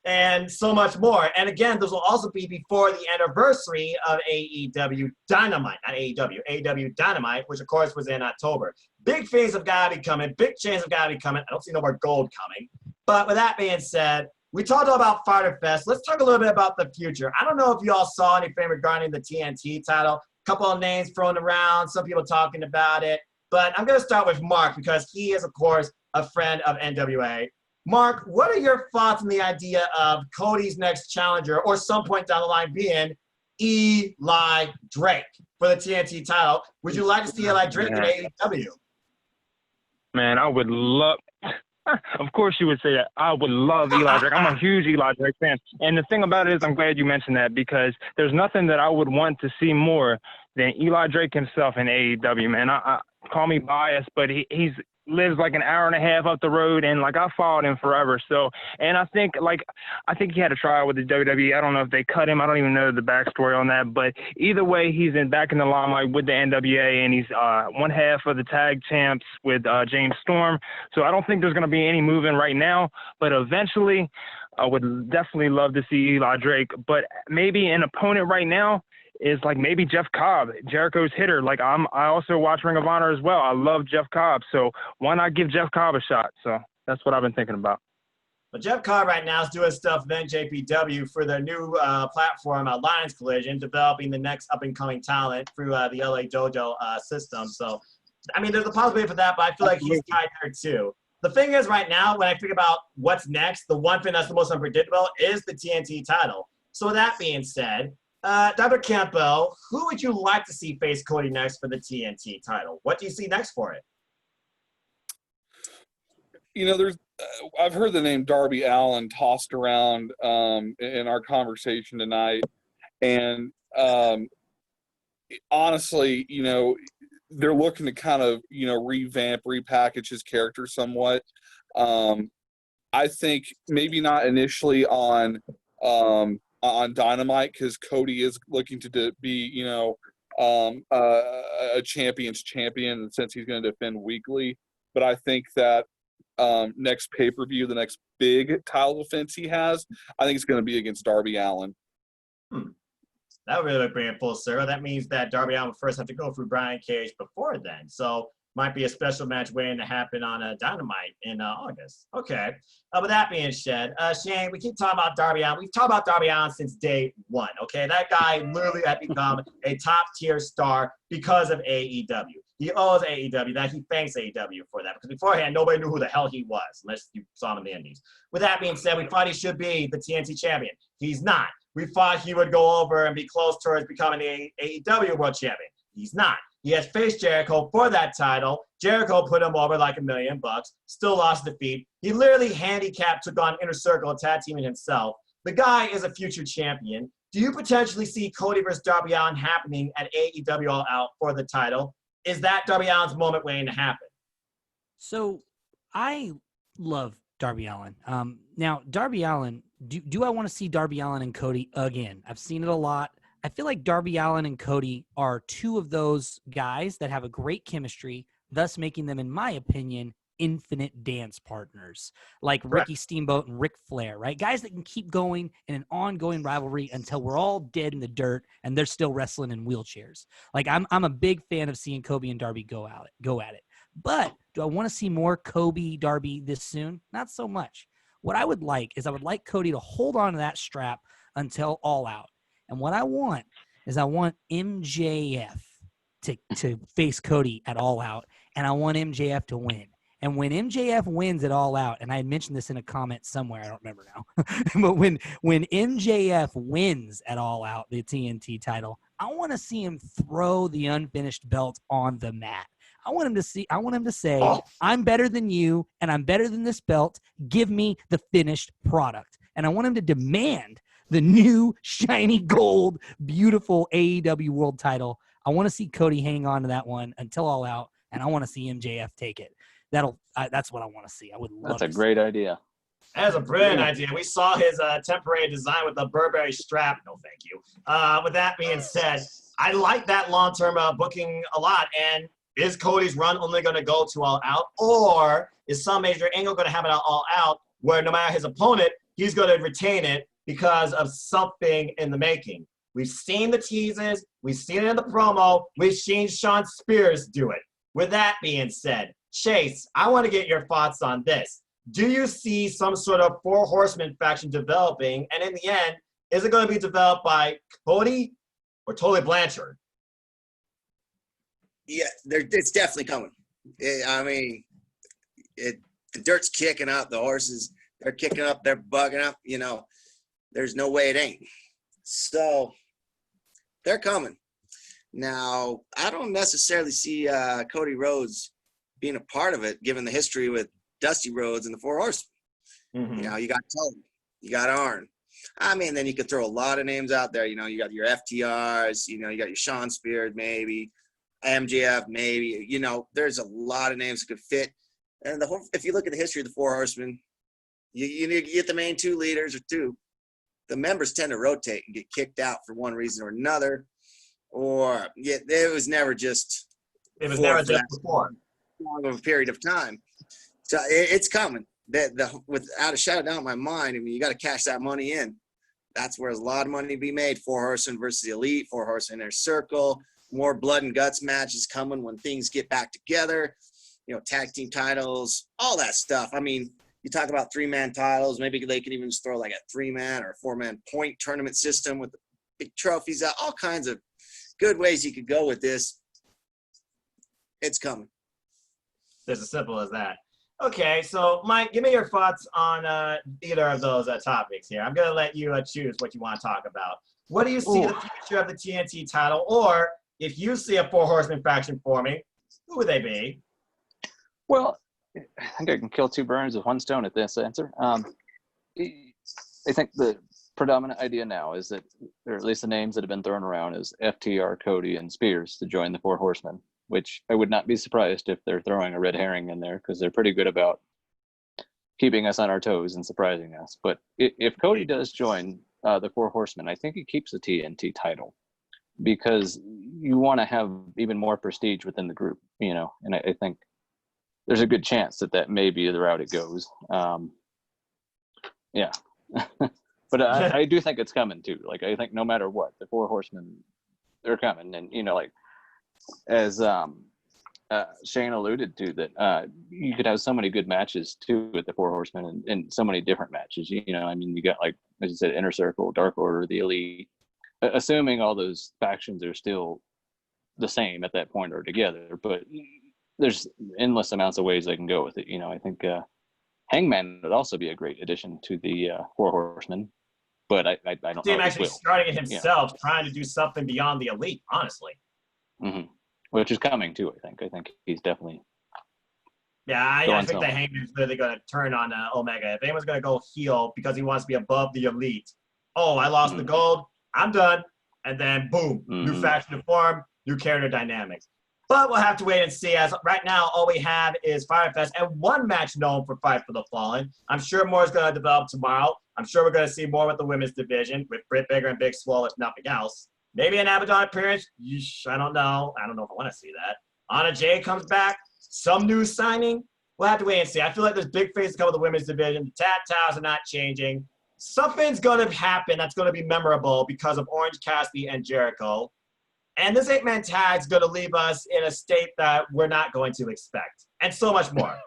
B: And so much more. And again, those will also be before the anniversary of AEW Dynamite, not AEW, AEW Dynamite, which of course was in October. Big things have got to be coming. Big changes have got to be coming. I don't see no more gold coming. But with that being said, we talked all about Fyter Fest. Let's talk a little bit about the future. I don't know if you all saw anything regarding the TNT title. A couple of names thrown around, some people talking about it. But I'm going to start with Mark because he is, of course, a friend of NWA. Mark, what are your thoughts on the idea of Cody's next challenger, or some point down the line being Eli Drake for the TNT title? Would you like to see Eli Drake in AEW?
E: Man, I would love – of course you would say that. I would love Eli Drake. I'm a huge Eli Drake fan. And the thing about it is I'm glad you mentioned that because there's nothing that I would want to see more than Eli Drake himself in AEW, man. I call me biased, but he's lives like an hour and a half up the road, and like I followed him forever. So, and I think he had a trial with the WWE. I don't know if they cut him. I don't even know the backstory on that. But either way, he's back in the limelight with the NWA, and he's one half of the tag champs with James Storm. So I don't think there's going to be any moving right now. But eventually, I would definitely love to see Eli Drake. But maybe an opponent right now is like maybe Jeff Cobb, Jericho's hitter. Like I also watch Ring of Honor as well. I love Jeff Cobb. So why not give Jeff Cobb a shot? So that's what I've been thinking about.
B: But Jeff Cobb right now is doing stuff with NJPW for their new platform, Lions Collision, developing the next up-and-coming talent through the LA Dojo system. So, I mean, there's a possibility for that, but I feel like he's tied there too. The thing is right now, when I think about what's next, the one thing that's the most unpredictable is the TNT title. So with that being said, Dr. Campbell, who would you like to see face Cody next for the TNT title? What do you see next for it?
C: You know, I've heard the name Darby Allin tossed around in our conversation tonight, and honestly, you know, they're looking to kind of, you know, revamp, repackage his character somewhat. I think maybe not initially on Dynamite, because Cody is looking to be, you know, a champion's champion since he's going to defend weekly. But I think that next pay-per-view, the next big title defense he has, I think it's going to be against Darby Allin.
B: That would really bring it full circle. That means that Darby Allin would first have to go through Brian Cage before then. So might be a special match waiting to happen on Dynamite in August. Okay. With that being said, Shane, we keep talking about Darby Allin. We've talked about Darby Allin since day one, okay? That guy literally had become a top-tier star because of AEW. He owes AEW that. He thanks AEW for that. Because beforehand, nobody knew who the hell he was, unless you saw him in the Indies. With that being said, we thought he should be the TNT champion. He's not. We thought he would go over and be close towards becoming the AEW World Champion. He's not. He has faced Jericho for that title. Jericho put him over like $1 million, still lost defeat. He literally handicapped, took on Inner Circle, tag teaming himself. The guy is a future champion. Do you potentially see Cody versus Darby Allin happening at AEW All Out for the title? Is that Darby Allin's moment waiting to happen?
A: So I love Darby Allin. Now, Darby Allin, do I want to see Darby Allin and Cody again? I've seen it a lot. I feel like Darby Allin and Cody are two of those guys that have a great chemistry, thus making them, in my opinion, infinite dance partners, like Ricky Steamboat and Ric Flair, right? Guys that can keep going in an ongoing rivalry until we're all dead in the dirt and they're still wrestling in wheelchairs. Like I'm a big fan of seeing Kobe and Darby go at it. But do I want to see more Kobe Darby this soon? Not so much. What I would like is I would like Cody to hold on to that strap until All Out. And what I want is I want MJF to face Cody at All Out, and I want MJF to win. And when MJF wins it All Out, and I had mentioned this in a comment somewhere, I don't remember now, but when MJF wins at All Out, the TNT title, I want to see him throw the unfinished belt on the mat. I want him to say, I'm better than you, and I'm better than this belt. Give me the finished product. And I want him to demand the new shiny gold, beautiful AEW world title. I want to see Cody hang on to that one until All Out, and I want to see MJF take it. That's what I want to see. I would love.
F: That's a great idea.
B: That's a brilliant idea. We saw his temporary design with the Burberry strap. No, thank you. With that being said, I like that long-term booking a lot. And is Cody's run only going to go to All Out, or is some major angle going to have it All Out where no matter his opponent, he's going to retain it because of something in the making? We've seen the teases. We've seen it in the promo. We've seen Shawn Spears do it. With that being said, Chase, I want to get your thoughts on this. Do you see some sort of Four Horsemen faction developing? And in the end, is it going to be developed by Cody or Tully Blanchard?
D: Yeah, it's definitely coming. The dirt's kicking up. The horses, they're kicking up. They're bugging up. There's no way it ain't. So they're coming. Now, I don't necessarily see Cody Rhodes being a part of it, given the history with Dusty Rhodes and the Four Horsemen.
B: Mm-hmm.
D: You got Tully, you got Arn. Then you could throw a lot of names out there. You got your FTRs, you got your Shawn Spears, maybe MJF, maybe. There's a lot of names that could fit. And if you look at the history of the Four Horsemen, you get the main two leaders or two. The members tend to rotate and get kicked out for one reason or another. Or it was never just.
B: It was never just before.
D: Long of a period of time. So it's coming. Without a shadow of doubt in my mind, you got to cash that money in. That's where there's a lot of money to be made. Four Horsemen versus the Elite, Four Horsemen Inner Circle, more blood and guts matches coming when things get back together. Tag team titles, all that stuff. You talk about 3-man titles. Maybe they could even just throw like a 3-man or a 4-man point tournament system with the big trophies out. All kinds of good ways you could go with this. It's coming.
B: It's as simple as that. Okay, so Mike, give me your thoughts on either of those topics here. I'm going to let you choose what you want to talk about. What do you see the future of the TNT title? Or if you see a Four Horsemen faction forming, who would they be?
F: Well, I think I can kill two birds with one stone at this answer. I think the predominant idea now is that, or at least the names that have been thrown around, is FTR, Cody, and Spears to join the Four Horsemen, which I would not be surprised if they're throwing a red herring in there, because they're pretty good about keeping us on our toes and surprising us. But if Cody does join the Four Horsemen, I think he keeps the TNT title, because you want to have even more prestige within the group, and I think there's a good chance that may be the route it goes. Yeah. But I do think it's coming too. Like, I think no matter what, the Four Horsemen, they're coming. And, as Shane alluded to, that you could have so many good matches too with the Four Horsemen, and so many different matches. You got, like, as you said, Inner Circle, Dark Order, the Elite, assuming all those factions are still the same at that point or together. But there's endless amounts of ways they can go with it. I think Hangman would also be a great addition to the Four Horsemen, but I don't
B: see
F: know
B: him actually starting it himself, trying to do something beyond the Elite, honestly.
F: Mm-hmm. Which is coming too, I think. I think he's definitely.
B: Yeah, I think that Hangman's really going to turn on Omega. If anyone's going to go heel because he wants to be above the Elite, I lost the gold, I'm done. And then, boom, new faction to form, new character dynamics. But we'll have to wait and see. As right now, all we have is Fyter Fest and one match known for Fight for the Fallen. I'm sure more is going to develop tomorrow. I'm sure we're going to see more with the women's division, with Britt Baker and Big Swole, if nothing else. Maybe an Abaddon appearance. Yeesh, I don't know. I don't know if I want to see that. Anna Jay comes back. Some new signing. We'll have to wait and see. I feel like there's big faces coming to the women's division. The tat-taos are not changing. Something's going to happen that's going to be memorable because of Orange Cassidy and Jericho. And this 8-man tag is going to leave us in a state that we're not going to expect. And so much more.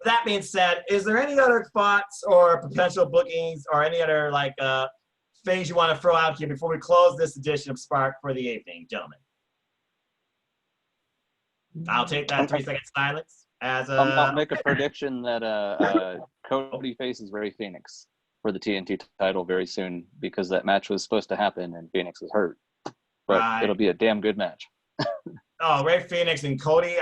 B: That being said, is there any other thoughts or potential bookings or any other things you want to throw out here before we close this edition of Spark for the evening, gentlemen? I'll take that 3-second silence as a.
F: I'll make a prediction that Cody faces Ray Phoenix for the TNT title very soon because that match was supposed to happen and Phoenix was hurt. But it'll be a damn good match.
B: Oh, Ray Phoenix and Cody.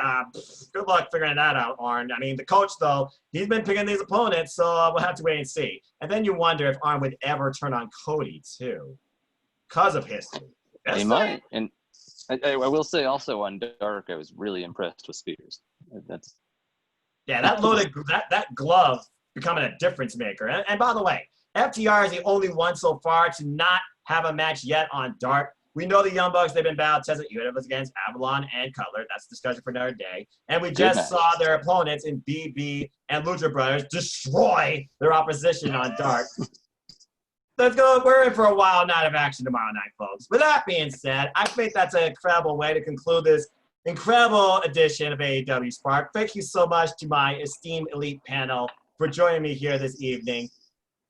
B: Good luck figuring that out, Arn. I mean, the coach, though, he's been picking these opponents, so we'll have to wait and see. And then you wonder if Arn would ever turn on Cody, too, because of history.
F: He might. And I will say also on Dark, I was really impressed with Spears.
B: That loaded that glove becoming a difference maker. And by the way, FTR is the only one so far to not have a match yet on Dark. We know the Young Bucks, they've been battle tested, even if it was against Avalon and Cutler. That's a discussion for another day. And we just saw their opponents in BB and Lucha Brothers destroy their opposition on Dark. Let's go. We're in for a wild night of action tomorrow night, folks. With that being said, I think that's an incredible way to conclude this incredible edition of AEW Spark. Thank you so much to my esteemed elite panel for joining me here this evening.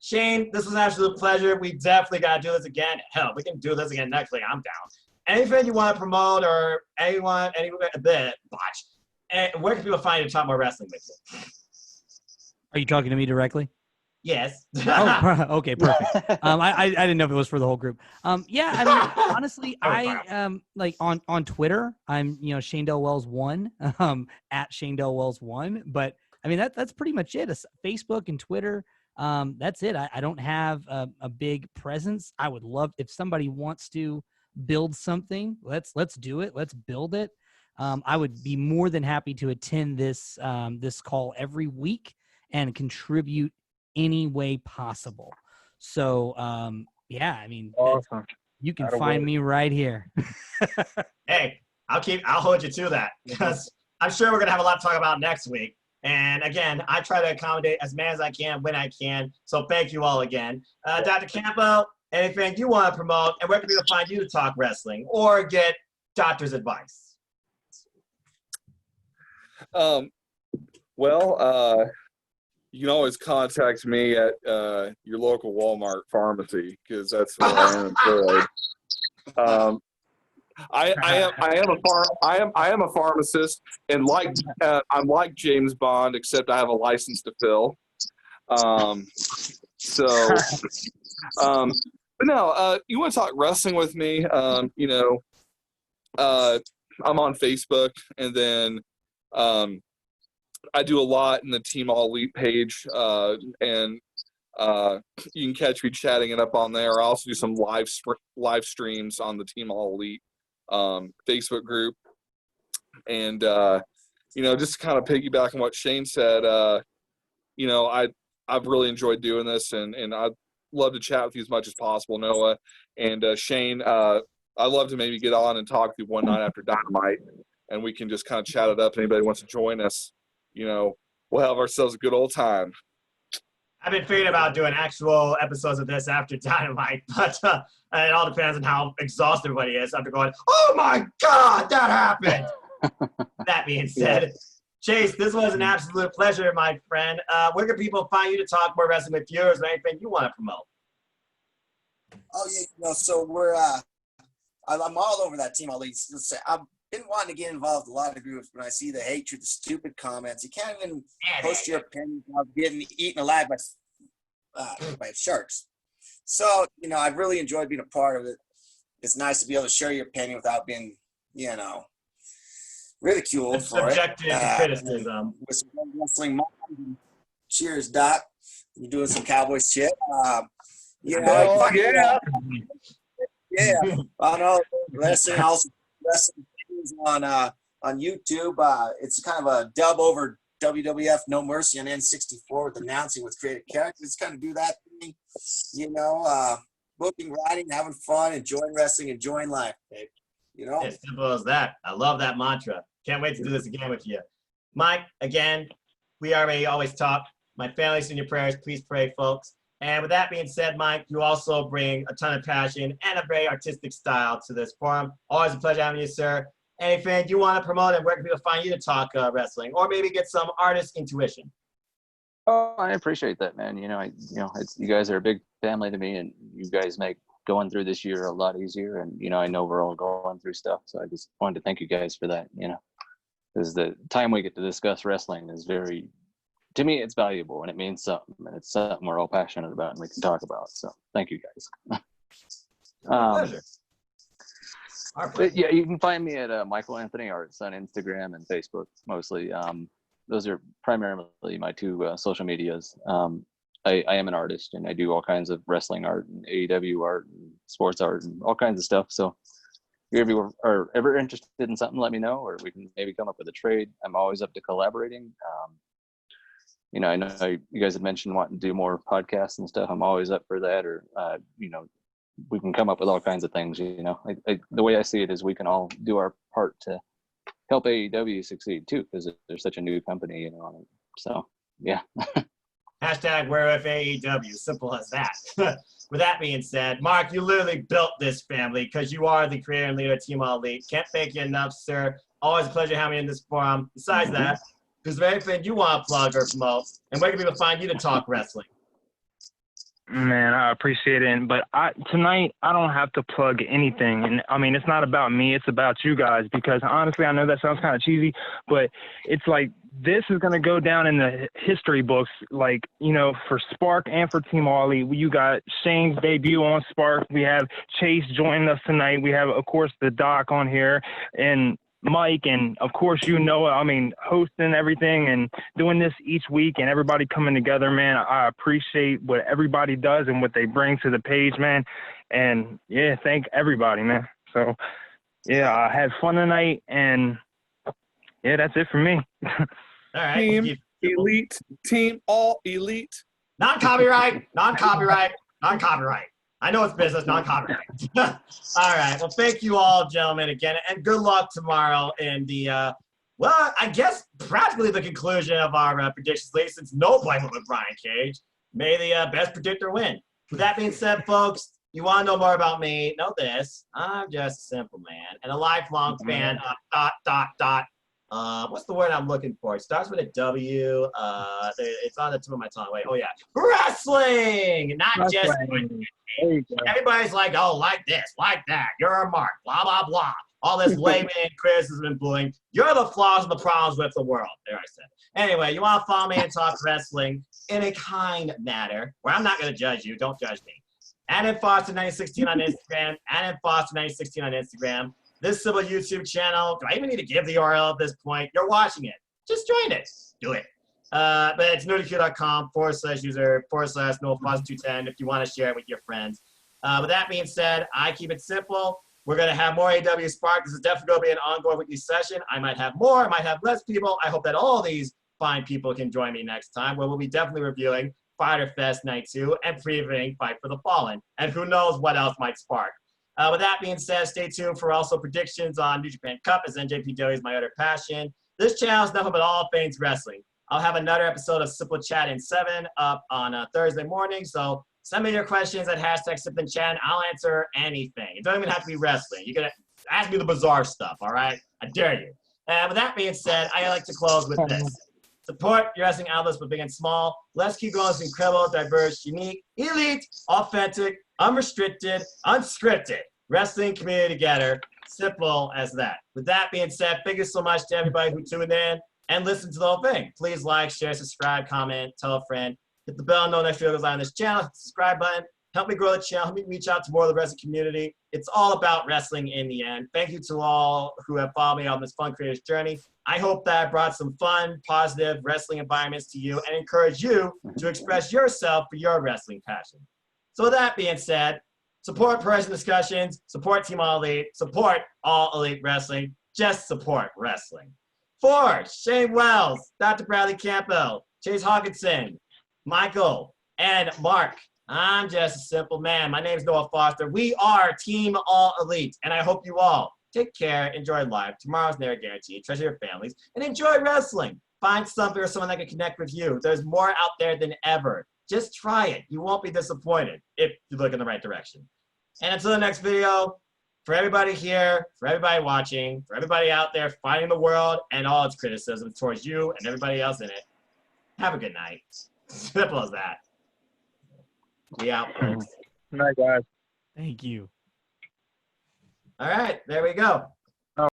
B: Shane, this was an absolute pleasure. We definitely got to do this again. Hell, we can do this again next week. I'm down. Anything you want to promote or where can people find you to talk more wrestling with you?
A: Are you talking to me directly?
B: Yes.
A: Oh, okay, perfect. I didn't know if it was for the whole group. Yeah, I mean, honestly, I on Twitter, I'm Shane Del Wells 1, at Shane Del Wells 1. But I mean that's pretty much it. It's Facebook and Twitter. That's it. I don't have a big presence. I would love if somebody wants to build something. Let's do it. Let's build it. I would be more than happy to attend this call every week and contribute any way possible. So yeah, I mean,
E: awesome.
A: You can find me right here.
B: Hey, I'll hold you to that because I'm sure we're gonna have a lot to talk about next week. And again, I try to accommodate as many as I can when I can. So thank you all again. Dr. Campo, anything you want to promote, and where can people find you to talk wrestling or get doctor's advice?
C: You can always contact me at your local Walmart pharmacy because that's where I am employed. I am a pharmacist, and I'm like James Bond, except I have a license to fill. But no, you want to talk wrestling with me? I'm on Facebook, and then I do a lot in the Team All Elite page, and you can catch me chatting it up on there. I also do some live streams on the Team All Elite Facebook group, and just to kind of piggyback on what Shane said, I've really enjoyed doing this, and I'd love to chat with you as much as possible, Noah and Shane. I'd love to maybe get on and talk to you one night after Dynamite, and we can just kind of chat it up. If anybody wants to join us, we'll have ourselves a good old time.
B: I've been thinking about doing actual episodes of this after Dynamite, but it all depends on how exhausted everybody is after going, oh my God, that happened. That being said, Chase, this was an absolute pleasure, my friend. Where can people find you to talk more wrestling with viewers or anything you want to promote?
D: Oh, yeah, so we're I'm all over that Team Elite. I've been wanting to get involved in a lot of groups, but I see the hatred, the stupid comments. You can't even post your opinion without getting eaten alive by sharks. So, I've really enjoyed being a part of it. It's nice to be able to share your opinion without being, ridiculed for it.
B: Subjective criticism.
D: With some wrestling moms. Cheers, Doc. You're doing some Cowboys shit. Yeah. I know. Wrestling on YouTube. It's kind of a dub over WWF No Mercy on N64 with announcing with creative characters. Kind of do that thing, booking, writing, having fun, enjoying wrestling, enjoying life, babe. You know?
B: As simple as that. I love that mantra. Can't wait to do this again with you. Mike, again, we already always talk. My family's in your prayers. Please pray, folks. And with that being said, Mike, you also bring a ton of passion and a very artistic style to this forum. Always a pleasure having you, sir. Anything you want to promote and where can people find you to talk wrestling, or maybe get some artist intuition?
F: Oh, I appreciate that, man. You guys are a big family to me, and you guys make going through this year a lot easier. And I know we're all going through stuff, so I just wanted to thank you guys for that. Because the time we get to discuss wrestling is very, to me, it's valuable and it means something, and it's something we're all passionate about and we can talk about. So thank you guys.
B: Pleasure.
F: But yeah, you can find me at Michael Anthony Arts on Instagram and Facebook mostly. Those are primarily my two social medias. I am an artist and I do all kinds of wrestling art and AEW art and sports art and all kinds of stuff. So if you are ever interested in something, let me know, or we can maybe come up with a trade. I'm always up to collaborating. I know you guys had mentioned wanting to do more podcasts and stuff. I'm always up for that, or we can come up with all kinds of things. The way I see it is we can all do our part to help AEW succeed too, because they're such a new company. So yeah.
B: Hashtag we're with AEW, simple as that. With that being said, Mark, you literally built this family because you are the creator and leader of Team All Elite. Can't thank you enough, sir. Always a pleasure having you in this forum. Besides that, is there anything you want to plug or promote? And where can people find you to talk wrestling?
E: Man, I appreciate it. But tonight, I don't have to plug anything. And I mean, it's not about me. It's about you guys. Because honestly, I know that sounds kind of cheesy, but it's like this is going to go down in the history books. Like, for Spark and for Team All Elite, you got Shane's debut on Spark. We have Chase joining us tonight. We have, of course, the Doc on here. And Mike, and of course, hosting everything and doing this each week and everybody coming together, man. I appreciate what everybody does and what they bring to the page, man. And yeah, thank everybody, man. So yeah, I had fun tonight, and yeah, that's it for me.
B: All right.
C: Team Elite, Team All Elite.
B: Non-copyright. I know it's business, non-copyright. All right. Well, thank you all, gentlemen, again, and good luck tomorrow in the, I guess practically the conclusion of our predictions league, since nobody went with Brian Cage. May the best predictor win. With that being said, folks, you want to know more about me? Know this: I'm just a simple man and a lifelong fan of ... What's the word I'm looking for? It starts with a W. It's on the tip of my tongue. Wait. Oh yeah, wrestling, not just. Everybody's like, oh, like this, like that. You're a mark. Blah blah blah. All this layman criticism and bullying. You're the flaws and the problems with the world. There, I said. Anyway, you want to follow me and talk wrestling in a kind manner, where I'm not going to judge you. Don't judge me. @Foster916 on Instagram. @Foster916 on Instagram. This simple YouTube channel, do I even need to give the URL at this point? You're watching it. Just join it. Do it. But it's nerdq.com/user/NoFoster210 if you want to share it with your friends. With that being said, I keep it simple. We're going to have more AEWSPARK. This is definitely going to be an ongoing weekly session. I might have more. I might have less people. I hope that all these fine people can join me next time, where we'll be definitely reviewing Fyter Fest Night 2 and previewing Fight for the Fallen. And who knows what else might spark. With that being said, stay tuned for also predictions on New Japan Cup, as NJPW is my other passion. This channel is nothing about all things wrestling. I'll have another episode of Simple Chat in 7 up on Thursday morning. So send me your questions at #SimpleChat. I'll answer anything. It doesn't even have to be wrestling. You can ask me the bizarre stuff, all right? I dare you. With that being said, I like to close with this. Support your wrestling outlets for big and small. Let's keep going this incredible, diverse, unique, elite, authentic, unrestricted, unscripted wrestling community together. Simple as that. With that being said, thank you so much to everybody who tuned in and listened to the whole thing. Please like, share, subscribe, comment, tell a friend. Hit the bell, know next video goes live on this channel. Hit the subscribe button. Help me grow the channel. Help me reach out to more of the wrestling community. It's all about wrestling in the end. Thank you to all who have followed me on this fun creator's journey. I hope that I brought some fun, positive wrestling environments to you and encourage you to express yourself for your wrestling passion. So with that being said, support Person Discussions, support Team All Elite, support All Elite Wrestling, just support wrestling. For Shane Wells, Dr. Bradley Campbell, Chase Hawkinson, Michael, and Mark, I'm just a simple man. My name is Noah Foster. We are Team All Elite, and I hope you all take care, enjoy life. Tomorrow's never guaranteed. Treasure your families, and enjoy wrestling. Find something or someone that can connect with you. There's more out there than ever. Just try it. You won't be disappointed if you look in the right direction. And until the next video, for everybody here, for everybody watching, for everybody out there fighting the world and all its criticism towards you and everybody else in it, have a good night. Simple as that. We out, folks.
E: Good night, guys.
A: Thank you.
B: All right, there we go.